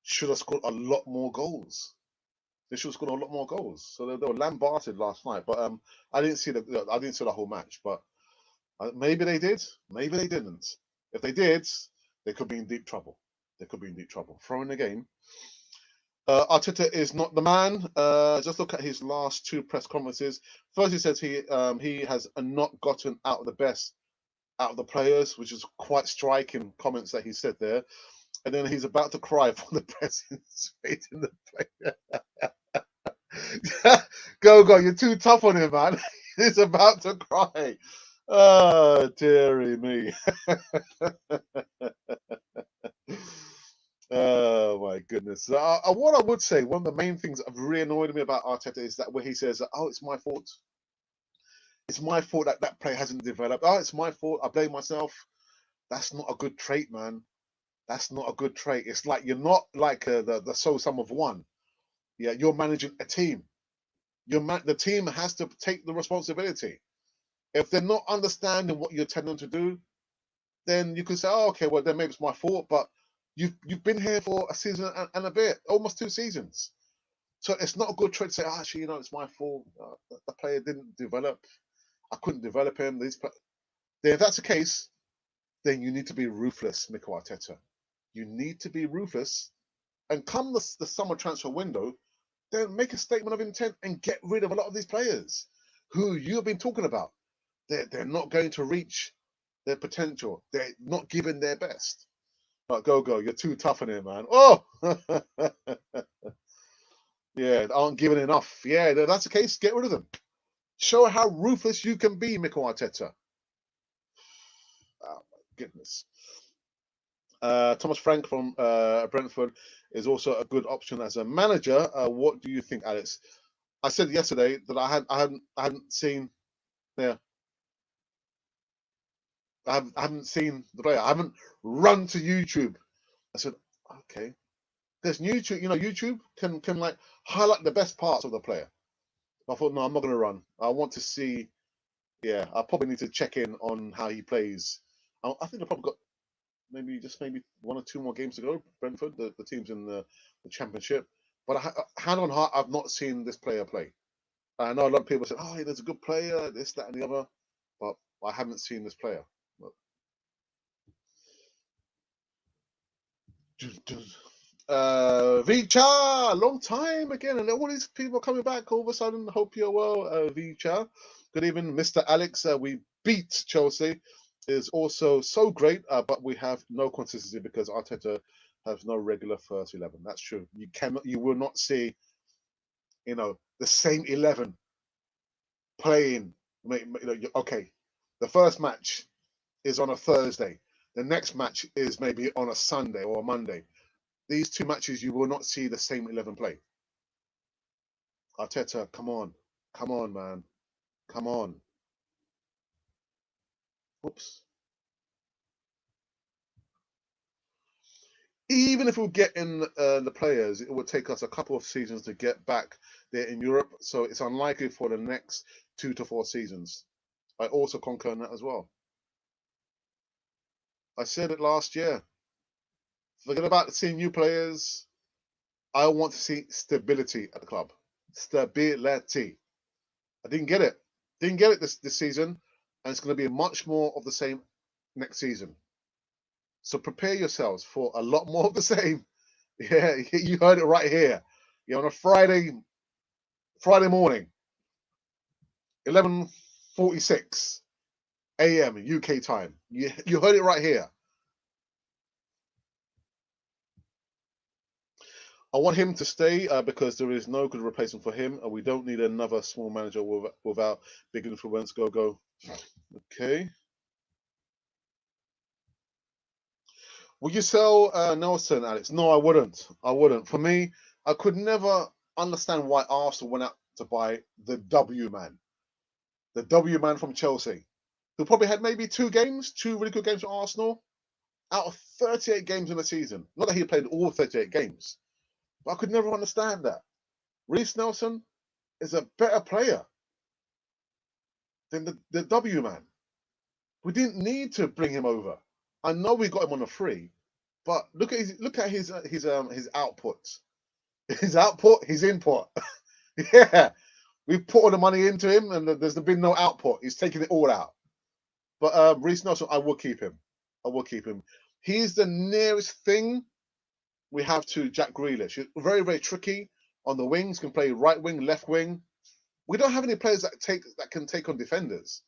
should have scored a lot more goals. They should have scored a lot more goals. So they were lambasted last night. But I didn't see the whole match. But maybe they did. Maybe they didn't. If they did, they could be in deep trouble. They could be in deep trouble. Throwing the game. Arteta is not the man. Just look at his last 2 press conferences. First, he says he has not gotten out of the best out of the players, which is quite striking comments that he said there. And then he's about to cry for the presence in the player. Go, you're too tough on him, man. He's about to cry. Oh, dearie me. Oh my goodness. What I would say, one of the main things that have really annoyed me about Arteta is that where he says, "Oh, it's my fault. It's my fault that that player hasn't developed. Oh, it's my fault. I blame myself." That's not a good trait, man. That's not a good trait. It's like you're not like the sole sum of one. Yeah, you're managing a team. The team has to take the responsibility. If they're not understanding what you're telling them to do, then you can say, "Oh, okay, well then maybe it's my fault." But you've been here for a season and a bit, almost 2 seasons. So it's not a good trait to say, "Oh, actually, it's my fault. The player didn't develop. I couldn't develop him." Then if that's the case, then you need to be ruthless, Mikel Arteta. You need to be ruthless, and come the summer transfer window, then make a statement of intent and get rid of a lot of these players who you've been talking about. They're not going to reach their potential. They're not giving their best. But go, you're too tough on him, man. Oh, yeah, aren't giving enough. Yeah, that's the case. Get rid of them. Show how ruthless you can be, Mikel Arteta. Oh, my goodness. Thomas Frank from Brentford is also a good option as a manager. What do you think, Alex? I said yesterday that I hadn't seen. Yeah, I haven't seen the player. I haven't run to YouTube. I said, okay, because YouTube, YouTube can like highlight the best parts of the player. I thought, no, I'm not going to run. I want to see. Yeah, I probably need to check in on how he plays. I think I probably got maybe 1 or 2 more games to go. Brentford, the teams in the championship. But hand on heart, I've not seen this player play. I know a lot of people said, "Oh, there's a good player, this, that, and the other," but I haven't seen this player. But, Vicha, long time again, and all these people coming back all of a sudden. Hope you're well, Vicha. Good evening, Mr. Alex. We beat Chelsea. Is also so great, but we have no consistency because Arteta has no regular first 11. That's true. You will not see, the same 11 playing. Okay, the first match is on a Thursday. The next match is maybe on a Sunday or a Monday. These 2 matches, you will not see the same 11 play. Arteta, come on, man, come on. Oops. Even if we get in the players, it would take us a couple of seasons to get back there in Europe. So it's unlikely for the next 2 to 4 seasons. I also concur on that as well. I said it last year. Forget about seeing new players. I want to see stability at the club. Stability. I didn't get it. Didn't get it this season, and it's going to be much more of the same next season. So prepare yourselves for a lot more of the same. Yeah, you heard it right here. On a Friday morning, 11:46 a.m. UK time. You heard it right here. I want him to stay because there is no good replacement for him, and we don't need another small manager without big influence. Go. Okay. Would you sell Nelson, Alex? No, I wouldn't. I wouldn't. For me, I could never understand why Arsenal went out to buy the W man. The W man from Chelsea, who probably had maybe 2 really good games for Arsenal out of 38 games in a season. Not that he played all 38 games, but I could never understand that. Reece Nelson is a better player than the W man. We didn't need to bring him over. I know we got him on a free, but look at his output. His output, his input. Yeah, we've put all the money into him, and there's been no output. He's taking it all out. But Reece Nelson, I will keep him. I will keep him. He's the nearest thing we have to Jack Grealish. He's very, very tricky on the wings. Can play right wing, left wing. We don't have any players that can take on defenders.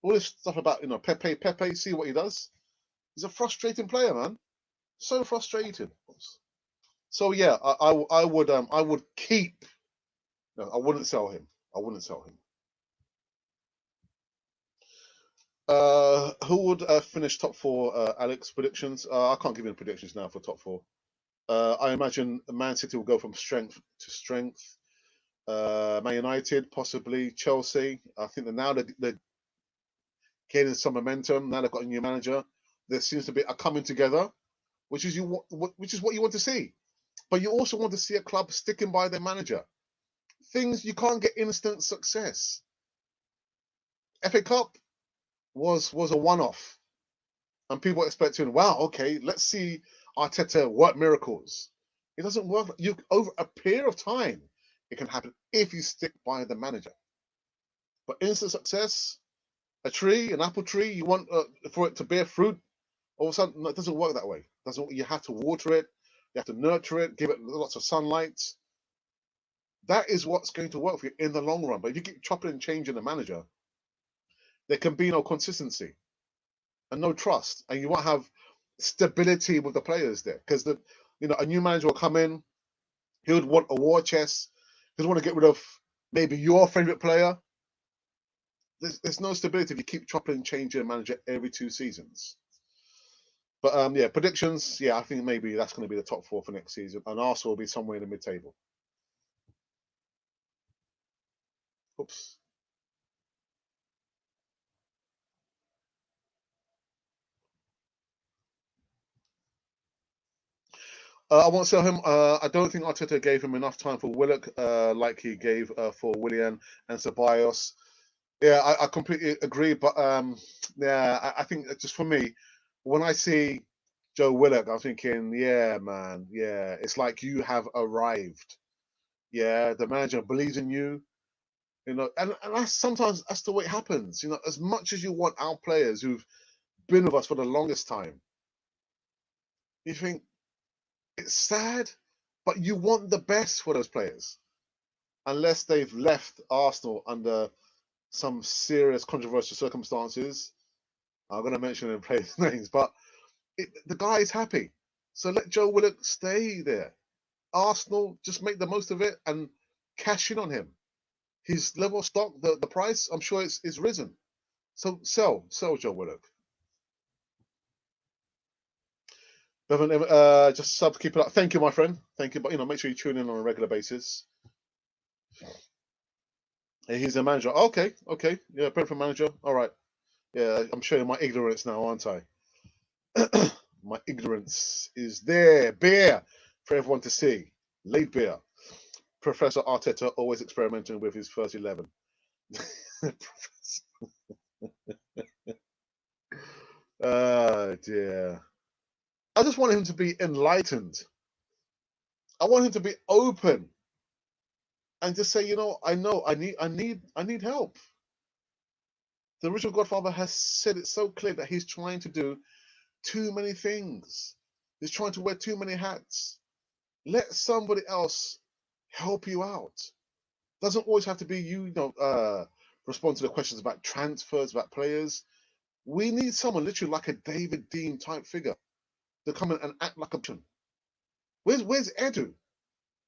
All this stuff about Pepe. See what he does. He's a frustrating player, man. So frustrated. So yeah, I would keep. No, I wouldn't sell him. I wouldn't sell him. Who would finish top 4? Alex, predictions? I can't give you predictions now for top 4. I imagine Man City will go from strength to strength. Man United, possibly Chelsea. I think that now they're gaining some momentum. Now they've got a new manager. There seems to be a coming together, which is what you want to see. but you also want to see a club sticking by their manager. Things you can't get instant success. FA Cup was a one-off, and people are expecting, wow, okay, let's see Arteta work miracles. It doesn't work. You over a period of time, it can happen if you stick by the manager. But instant success, a tree, an apple tree, you want for it to bear fruit. All of a sudden, no, it doesn't work that way. It doesn't. You have to water it, you have to nurture it, give it lots of sunlight. That is what's going to work for you in the long run. But if you keep chopping and changing the manager, there can be no consistency and no trust, and you won't have stability with the players there, because a new manager will come in. He would want a war chest. He'd want to get rid of maybe your favorite player. There's no stability if you keep chopping and changing a manager every 2 seasons. But yeah, predictions. Yeah, I think maybe that's going to be the top 4 for next season, and Arsenal will be somewhere in the mid-table. Oops. I won't sell him. I don't think Arteta gave him enough time for Willock, like he gave for Willian and Ceballos. Yeah, I completely agree. But yeah, I think just for me, when I see Joe Willock, I'm thinking, yeah, man, yeah, it's like you have arrived. Yeah, the manager believes in you, and that's sometimes that's the way it happens. As much as you want our players who've been with us for the longest time, you think it's sad, but you want the best for those players, unless they've left Arsenal under some serious controversial circumstances. I'm going to mention and players' names, but the guy is happy. So let Joe Willock stay there. Arsenal, just make the most of it and cash in on him. His level of stock, the price, I'm sure it's risen. So sell Joe Willock. Bevan, just sub, keep it up. Thank you, my friend. Thank you. But make sure you tune in on a regular basis. He's a manager. Okay. Yeah, Brentford manager. All right. Yeah, I'm showing my ignorance now, aren't I? My ignorance is there, bare for everyone to see. Laid bare. Professor Arteta always experimenting with his first 11. Oh dear. I just want him to be enlightened. I want him to be open and just say, I need help. The original Godfather has said it so clear that he's trying to do too many things. He's trying to wear too many hats. Let somebody else help you out. Doesn't always have to be you, respond to the questions about transfers, about players. We need someone literally like a David Dean type figure to come in and act like a person. Where's Edu?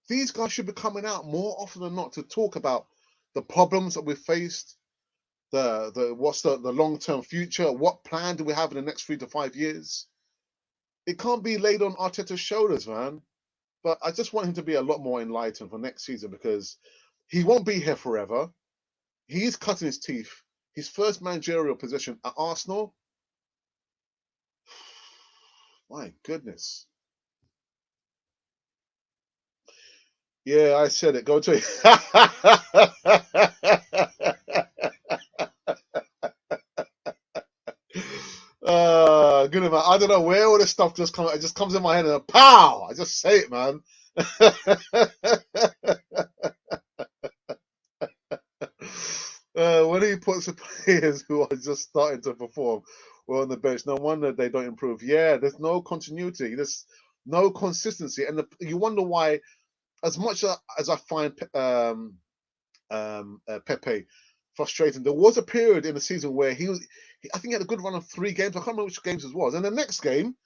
These guys should be coming out more often than not to talk about the problems that we've faced, what's the long-term future, what plan do we have in the next 3 to 5 years. It can't be laid on Arteta's shoulders, man. But I just want him to be a lot more enlightened for next season, because he won't be here forever. He's cutting his teeth. His first managerial position at Arsenal. My goodness. Yeah, I said it. Go to it. Good man. I don't know where all this stuff just comes. It just comes in my head and pow! I just say it, man. When he puts the players who are just starting to perform well on the bench, no wonder they don't improve. Yeah, there's no continuity. There's no consistency, and you wonder why. As much as I find Pepe frustrating, there was a period in the season where I think he had a good run of 3 games. I can't remember which games it was. And the next game,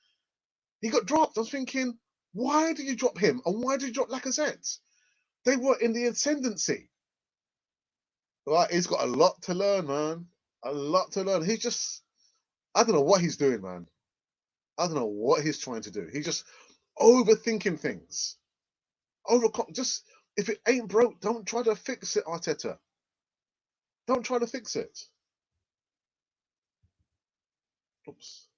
he got dropped. I was thinking, why did you drop him? And why did you drop Lacazette? They were in the ascendancy. Right, he's got a lot to learn, man. A lot to learn. I don't know what he's doing, man. I don't know what he's trying to do. He's just overthinking things. Just, if it ain't broke, don't try to fix it, Arteta. Don't try to fix it. Oops.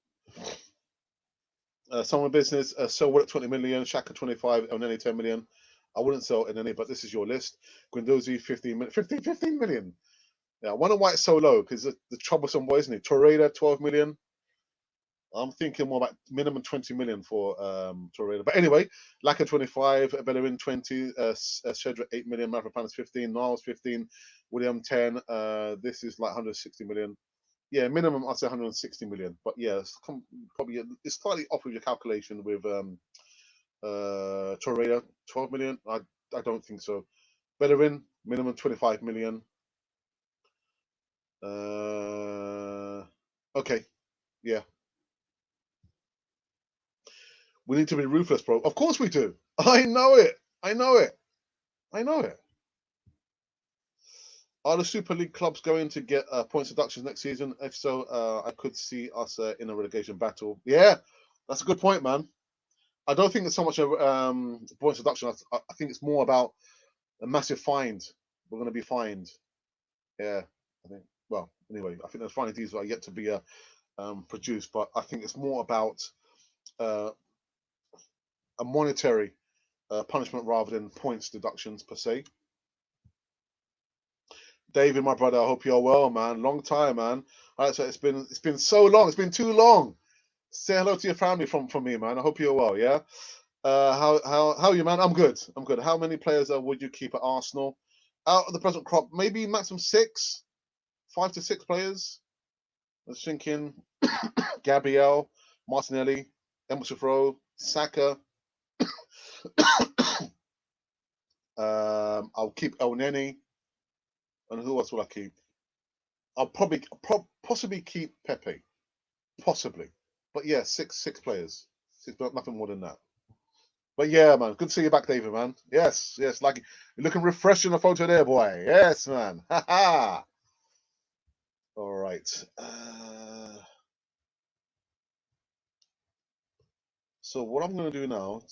Someone business, Selwood at 20 million, Shaka 25, and nearly 10 million. I wouldn't sell in any, but this is your list. Guendouzi 15 million. 15 million. Yeah, I wonder why it's so low, because the troublesome boy, isn't it? Torreira 12 million. I'm thinking more about minimum 20 million for Torreira. But anyway, Laka 25, Bellerin 20, Shedra 8 million, Mavropanos 15, Niles 15, William 10. This is like 160 million. Yeah, minimum I'd say 160 million. But yeah, probably it's slightly off with your calculation with Torreira 12 million. I don't think so. Bellerin minimum 25 million. Okay, yeah. We need to be ruthless, bro. Of course we do. I know it. I know it. I know it. Are the Super League clubs going to get points deductions next season? If so, I could see us in a relegation battle. Yeah, that's a good point, man. I don't think it's so much a points deduction. I think it's more about a massive find. We're going to be fined. Yeah, I think. Well, anyway, I think those finding deeds are yet to be produced, but I think it's more about a monetary punishment rather than points deductions per se. David, my brother, I hope you're well, man. Long time, man. All right, so it's been so long. It's been too long. Say hello to your family from me, man. I hope you're well. Yeah. How are you, man? I'm good. I'm good. How many players would you keep at Arsenal? Out of the present crop, maybe maximum 6, 5 to 6 players. I was thinking Gabriel, Martinelli, Emerson Rowe, Saka. I'll keep El Neni. And who else will I keep? I'll probably possibly keep Pepe. Possibly. But yeah, six players. Nothing more than that. But yeah, man, good to see you back, David, man. Yes, like you're looking refreshed in the photo there, boy. Yes, man. Ha ha. All right. So what I'm going to do now,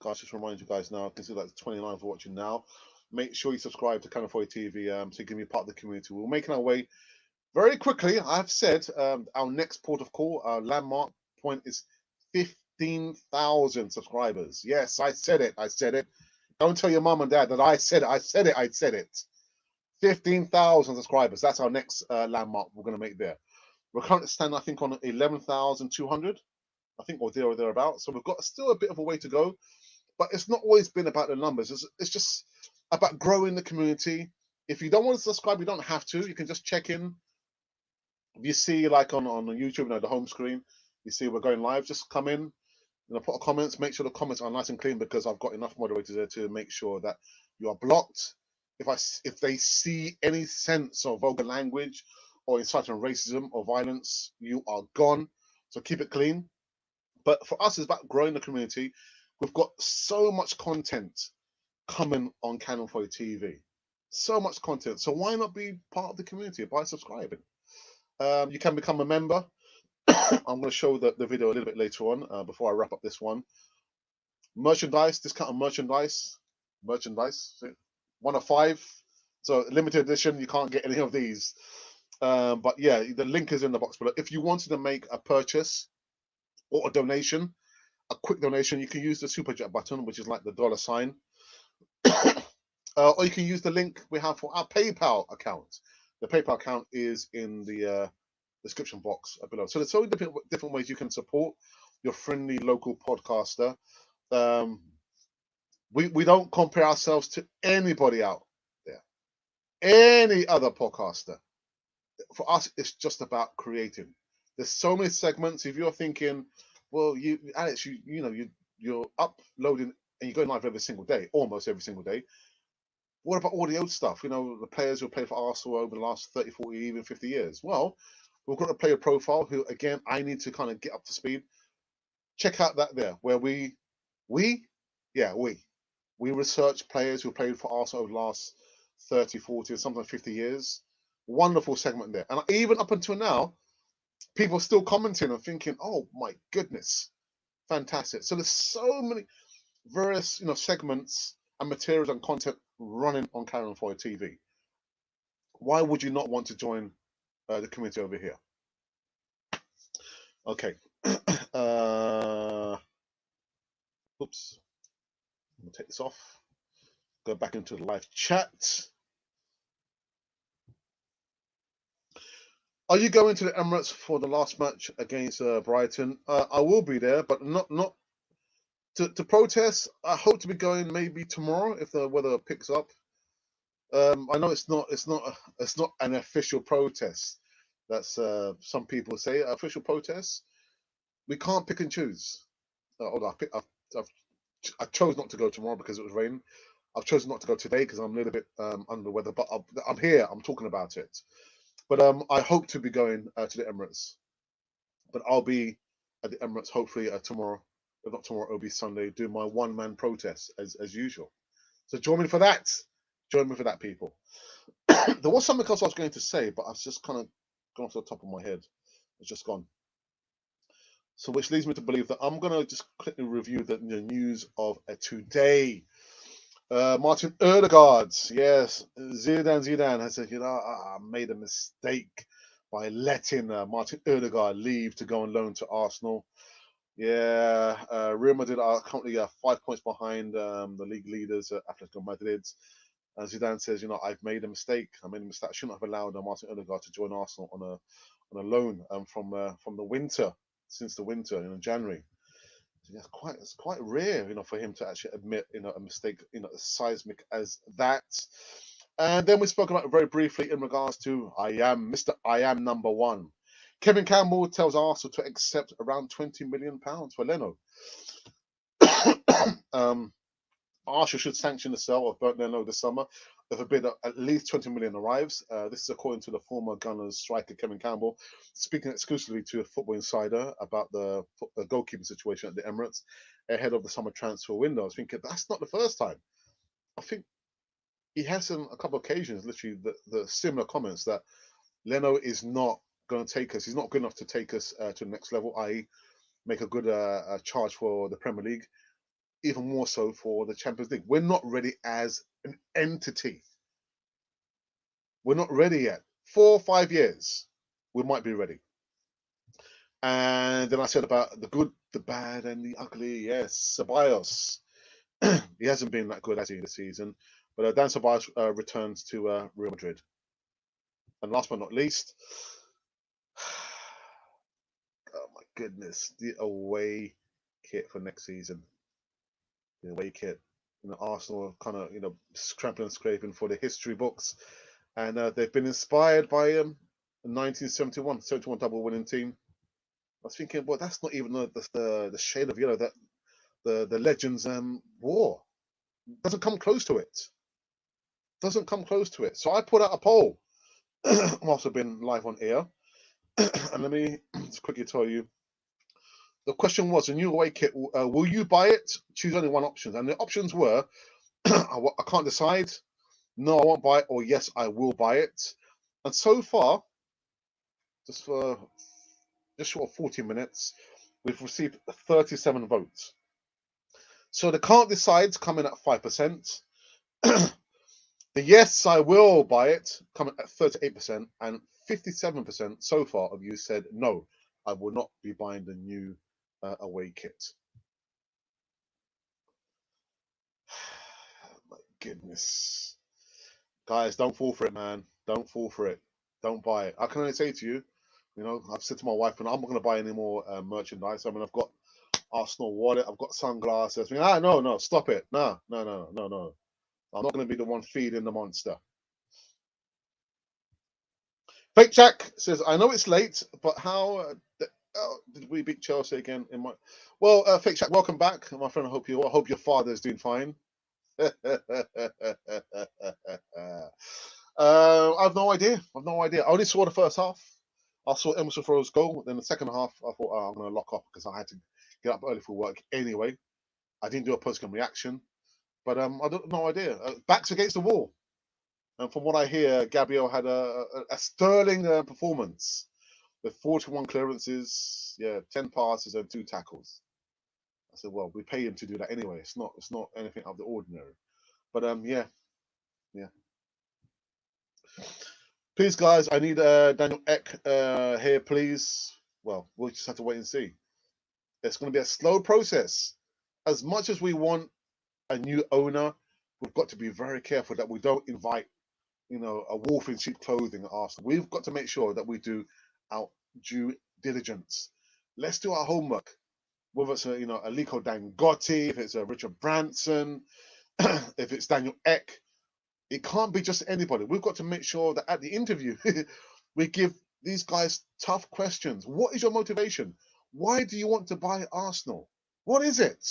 guys, just remind you guys now, I can see like 29 for watching now. Make sure you subscribe to Cannon 40 TV so you can be part of the community. We're making our way very quickly. I've said our next port of call, our landmark point is 15,000 subscribers. Yes, I said it. I said it. Don't tell your mom and dad that I said it. I said it. I said it. 15,000 subscribers. That's our next landmark we're going to make there. We're currently standing, I think, on 11,200. I think, or there or thereabouts. So we've got still a bit of a way to go. But it's not always been about the numbers. It's just about growing the community. If you don't want to subscribe, you don't have to. You can just check in. If you see, like on YouTube, the home screen, you see we're going live. Just come in, put a comments. Make sure the comments are nice and clean because I've got enough moderators there to make sure that you are blocked. If they see any sense of vulgar language or inciting racism or violence, you are gone. So keep it clean. But for us, it's about growing the community. We've got so much content coming on Cannon 40 TV. So much content. So why not be part of the community by subscribing? You can become a member. I'm going to show the video a little bit later on before I wrap up this one. Merchandise, discount on merchandise. 1 of 5. So limited edition, you can't get any of these. But yeah, the link is in the box below. If you wanted to make a purchase or a donation, a quick donation, you can use the super chat button, which is like the $sign. Or you can use the link we have for our PayPal account. The PayPal account is in the description box below. So there's so different ways you can support your friendly local podcaster. We don't compare ourselves to anybody out there, any other podcaster. For us, it's just about creating. There's so many segments. If you're thinking, well, Alex, you're uploading and you're going live every single day, almost every single day. What about all the old stuff? The players who played for Arsenal over the last 30, 40, even 50 years. Well, we've got a player profile who, again, I need to kind of get up to speed. Check out that there, where we research players who played for Arsenal over the last 30, 40, sometimes 50 years. Wonderful segment there. And even up until now, people are still commenting and thinking, oh my goodness, fantastic. So there's so many various segments and materials and content running on Cannon 40 TV. Why would you not want to join the community over here? Okay. Oops. I'm going to take this off. Go back into the live chat. Are you going to the Emirates for the last match against Brighton? I will be there, but not to protest. I hope to be going maybe tomorrow if the weather picks up. I know it's not an official protest. That's some people say official protest. We can't pick and choose. Hold on, I chose not to go tomorrow because it was raining. I've chosen not to go today because I'm a little bit under the weather. But I'm here. I'm talking about it. But I hope to be going to the Emirates. But I'll be at the Emirates hopefully tomorrow. If not tomorrow, it'll be Sunday. Do my one-man protest as usual. So join me for that. Join me for that, people. There was something else I was going to say, but I've just kind of gone off the top of my head. It's just gone. So which leads me to believe that I'm going to just quickly review the news of today. Martin Odegaard, yes, Zidane has said, I made a mistake by letting Martin Odegaard leave to go on loan to Arsenal. Yeah, Real Madrid are currently 5 points behind the league leaders, Atletico Madrid. Zidane says, I've made a mistake. I shouldn't have allowed Martin Odegaard to join Arsenal on a loan from the winter, since the winter in January. It's quite rare, for him to actually admit, a mistake, as seismic as that. And then we spoke about it very briefly in regards to Mr. I am number one. Kevin Campbell tells Arsenal to accept around £20 million for Leno. Arsenal should sanction the sale of Bernd Leno this summer if a bid of at least 20 million arrives. This is according to the former Gunners striker Kevin Campbell, speaking exclusively to a Football Insider about the goalkeeper situation at the Emirates ahead of the summer transfer window. I was thinking, that's not the first time. I think he has on a couple of occasions, literally the similar comments that Leno is not going to take us. He's not good enough to take us to the next level, i.e. make a good charge for the Premier League. Even more so for the Champions League. We're not ready as an entity. We're not ready yet. 4 or 5 years, we might be ready. And then I said about the good, the bad, and the ugly. Yes, Ceballos. He hasn't been that good, has he, this season? But Dan Ceballos returns to Real Madrid. And last but not least, oh my goodness, the away kit for next season. The away kit. Arsenal kind of, scrapping and scraping for the history books. And they've been inspired by 1971 double winning team. I was thinking, well, that's not even the shade of yellow that the legends wore. Doesn't come close to it. Doesn't come close to it. So I put out a poll whilst I've been live on air. And let me just quickly tell you. The question was, a new away kit, will you buy it? Choose only one option. And the options were, I can't decide, no, I won't buy it, or yes, I will buy it. And so far, just short of 40 minutes, we've received 37 votes. So the can't decide's coming at 5%. The yes, I will buy it, coming at 38%, and 57% so far of you said no, I will not be buying the new away kit. My goodness. Guys, don't fall for it, man. Don't fall for it. Don't buy it. I can only say to you, I've said to my wife, and I'm not going to buy any more merchandise. I mean, I've got Arsenal wallet, I've got sunglasses. No, stop it. No. I'm not going to be the one feeding the monster. Fake Jack says, I know it's late, but how did we beat Chelsea again? Well, Fake Jack, welcome back, my friend. I hope your father is doing fine. I've no idea. I only saw the first half. I saw Emerson Rowe's goal. Then the second half, I thought, I'm going to lock off because I had to get up early for work anyway. I didn't do a post-game reaction, but I don't no idea. Backs against the wall. And from what I hear, Gabriel had a sterling performance with 41 clearances, 10 passes and 2 tackles. I said, well, we pay him to do that anyway. It's not anything out of the ordinary. But yeah. Please, guys, I need Daniel Eck here, please. Well, we'll just have to wait and see. It's going to be a slow process. as much as we want a new owner, we've got to be very careful that we don't invite, a wolf in sheep clothing at Arsenal. We've got to make sure that we do our due diligence. Let's do our homework. Whether it's Aliko Dangote, if it's a Richard Branson, if it's Daniel Ek, it can't be just anybody. We've got to make sure that at the interview, we give these guys tough questions. What is your motivation? Why do you want to buy Arsenal? What is it?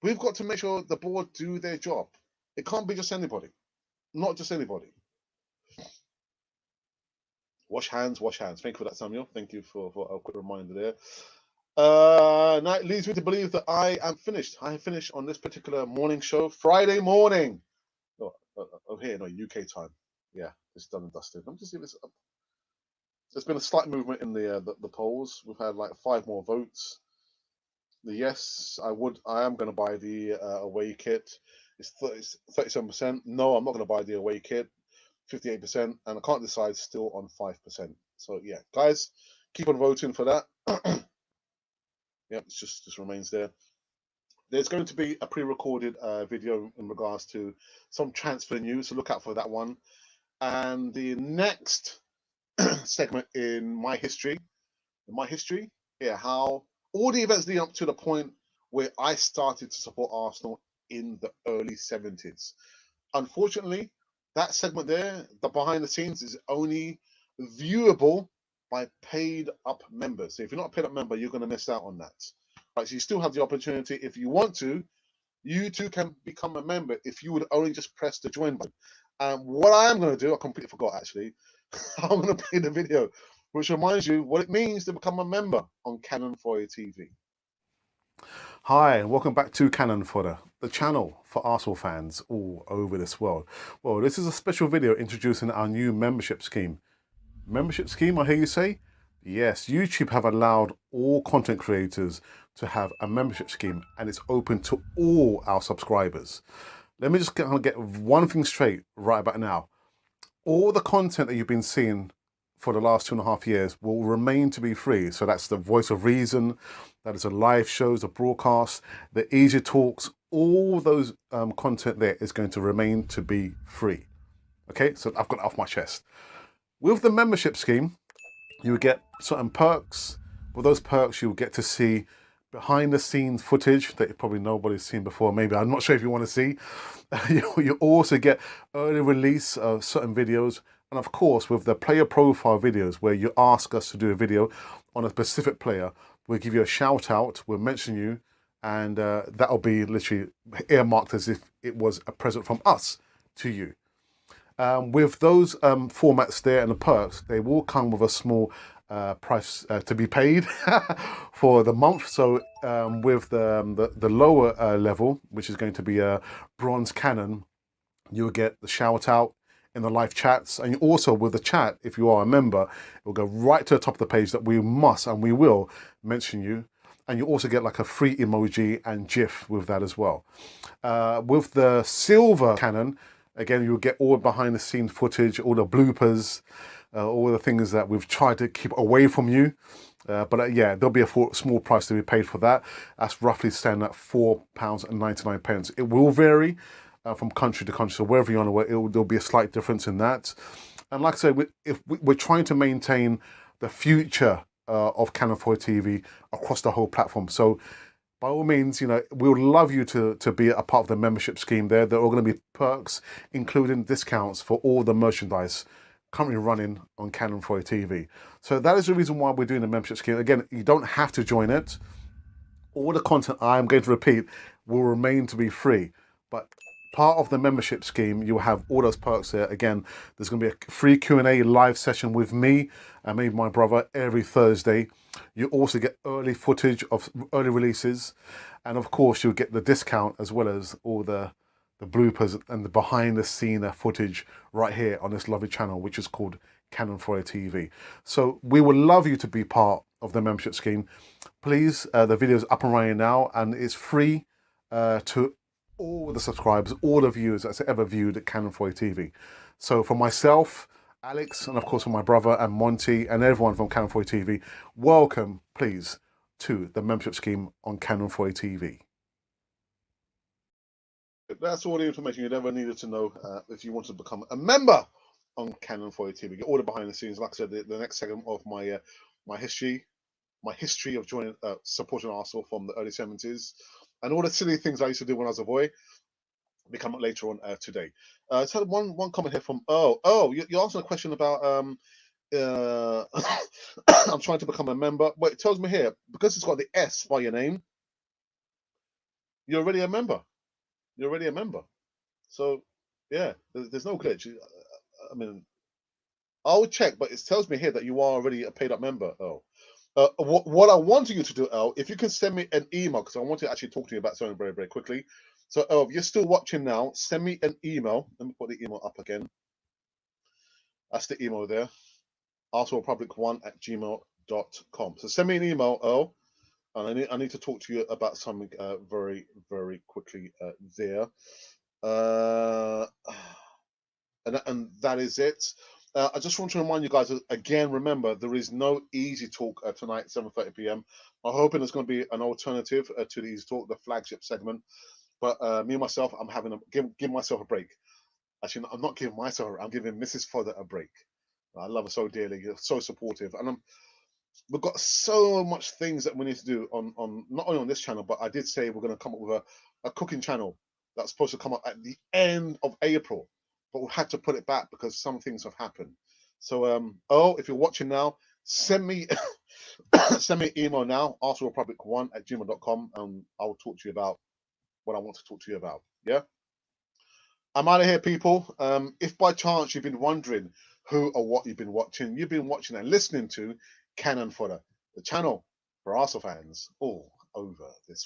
We've got to make sure the board do their job. It can't be just anybody. Not just anybody. Wash hands, wash hands. Thank you for that, Samuel. Thank you for a quick reminder there. Now it leads me to believe that I am finished. I have finished on this particular morning show, Friday morning. Oh, here, no, UK time. Yeah, it's done and dusted. Let me just see this up. There's been a slight movement in the polls. We've had like 5 more votes. The yes, I am going to buy the away kit. It's 37%. No, I'm not going to buy the away kit. 58%, and I can't decide, still on 5%. So yeah, guys, keep on voting for that. Yeah, it just remains there. There's going to be a pre-recorded video in regards to some transfer news, so look out for that one. And the next segment in my history, yeah, how all the events leading up to the point where I started to support Arsenal in the early 70s. Unfortunately, that segment there, the behind the scenes, is only viewable by paid up members. So if you're not a paid up member, you're going to miss out on that. Right, so you still have the opportunity, if you want to, you too can become a member if you would only just press the join button. What I am going to do, I completely forgot actually, I'm going to play the video, which reminds you what it means to become a member on Cannon Foyer TV. Hi, and welcome back to Cannon Fodder, the channel for Arsenal fans all over this world. Well, this is a special video introducing our new membership scheme. Membership scheme, I hear you say? Yes, YouTube have allowed all content creators to have a membership scheme, and it's open to all our subscribers. Let me just get one thing straight right about now. All the content that you've been seeing for the last 2.5 years will remain to be free. So that's the Voice of Reason, that is the live shows, the broadcasts, the easy talks, all those content there is going to remain to be free. Okay, so I've got it off my chest. With the membership scheme, you get certain perks. With those perks, you'll get to see behind the scenes footage that probably nobody's seen before. Maybe, I'm not sure if you want to see. You also get early release of certain videos. And of course, with the player profile videos, where you ask us to do a video on a specific player, we'll give you a shout out, we'll mention you, and that'll be literally earmarked as if it was a present from us to you. With those formats there and the perks, they will come with a small price to be paid for the month. So with the lower level, which is going to be a bronze cannon, you'll get the shout out in the live chats, and also with the chat, if you are a member, it will go right to the top of the page that we must and we will mention you. And you also get like a free emoji and GIF with that as well. With the silver cannon, again, you'll get all behind the scenes footage, all the bloopers, all the things that we've tried to keep away from you. But yeah, there'll be a small price to be paid for that. That's roughly standing at £4.99. It will vary from country to country. So wherever you're on the way, there'll be a slight difference in that. And like I said, we're trying to maintain the future of Cannon Foyer TV across the whole platform. So by all means, we would love you to be a part of the membership scheme there. There are going to be perks, including discounts for all the merchandise currently running on Cannon Foyer TV. So that is the reason why we're doing the membership scheme. Again, you don't have to join it. All the content I'm going to repeat will remain to be free. But part of the membership scheme, you'll have all those perks there. Again, there's going to be a free Q&A live session with me and maybe my brother every Thursday. You also get early footage of early releases. And of course, you'll get the discount as well as all the bloopers and the behind the scene footage right here on this lovely channel, which is called Cannon Foyer TV. So we would love you to be part of the membership scheme. Please, the video is up and running now, and it's free to all the subscribers, all the viewers that's ever viewed at Cannon Foyer TV. So for myself, Alex, and of course for my brother and Monty and everyone from Cannon Foyer TV, welcome, please, to the membership scheme on Canon 4 TV. That's all the information you ever needed to know if you want to become a member on Canon 4 TV. Get all the behind the scenes. Like I said, the next segment of my my history of joining supporting Arsenal from the early 70s, and all the silly things I used to do when I was a boy. We come up later on today. So one comment here from you're asking a question about I'm trying to become a member. Well, it tells me here, because it's got the S by your name, you're already a member. You're already a member. So yeah, there's no glitch. I mean, I'll check, but it tells me here that you are already a paid up member. What I want you to do, if you can send me an email, because I want to actually talk to you about something very, very quickly. So, if you're still watching now, send me an email. Let me put the email up again. That's the email there. arsenalpublic1@gmail.com. So send me an email, and I need to talk to you about something very, very quickly there. And that is it. I just want to remind you guys again. Remember, there is no Easy Talk tonight, 7:30 p.m. I'm hoping there's going to be an alternative to the Easy Talk, the flagship segment. But me and myself, I'm having give myself a break. Actually, I'm not giving myself. I'm giving Mrs. Fodder a break. I love her so dearly. You're so supportive, and we've got so much things that we need to do on not only on this channel, but I did say we're going to come up with a cooking channel that's supposed to come up at the end of April, but we had to put it back because some things have happened. So if you're watching now, send me send me an email now, arsenalpublic1@gmail.com, and I'll talk to you about what I want to talk to you about. Yeah, I'm out of here, people. If by chance you've been wondering who or what you've been watching and listening to Cannon Fodder, the channel for Arsenal fans all over this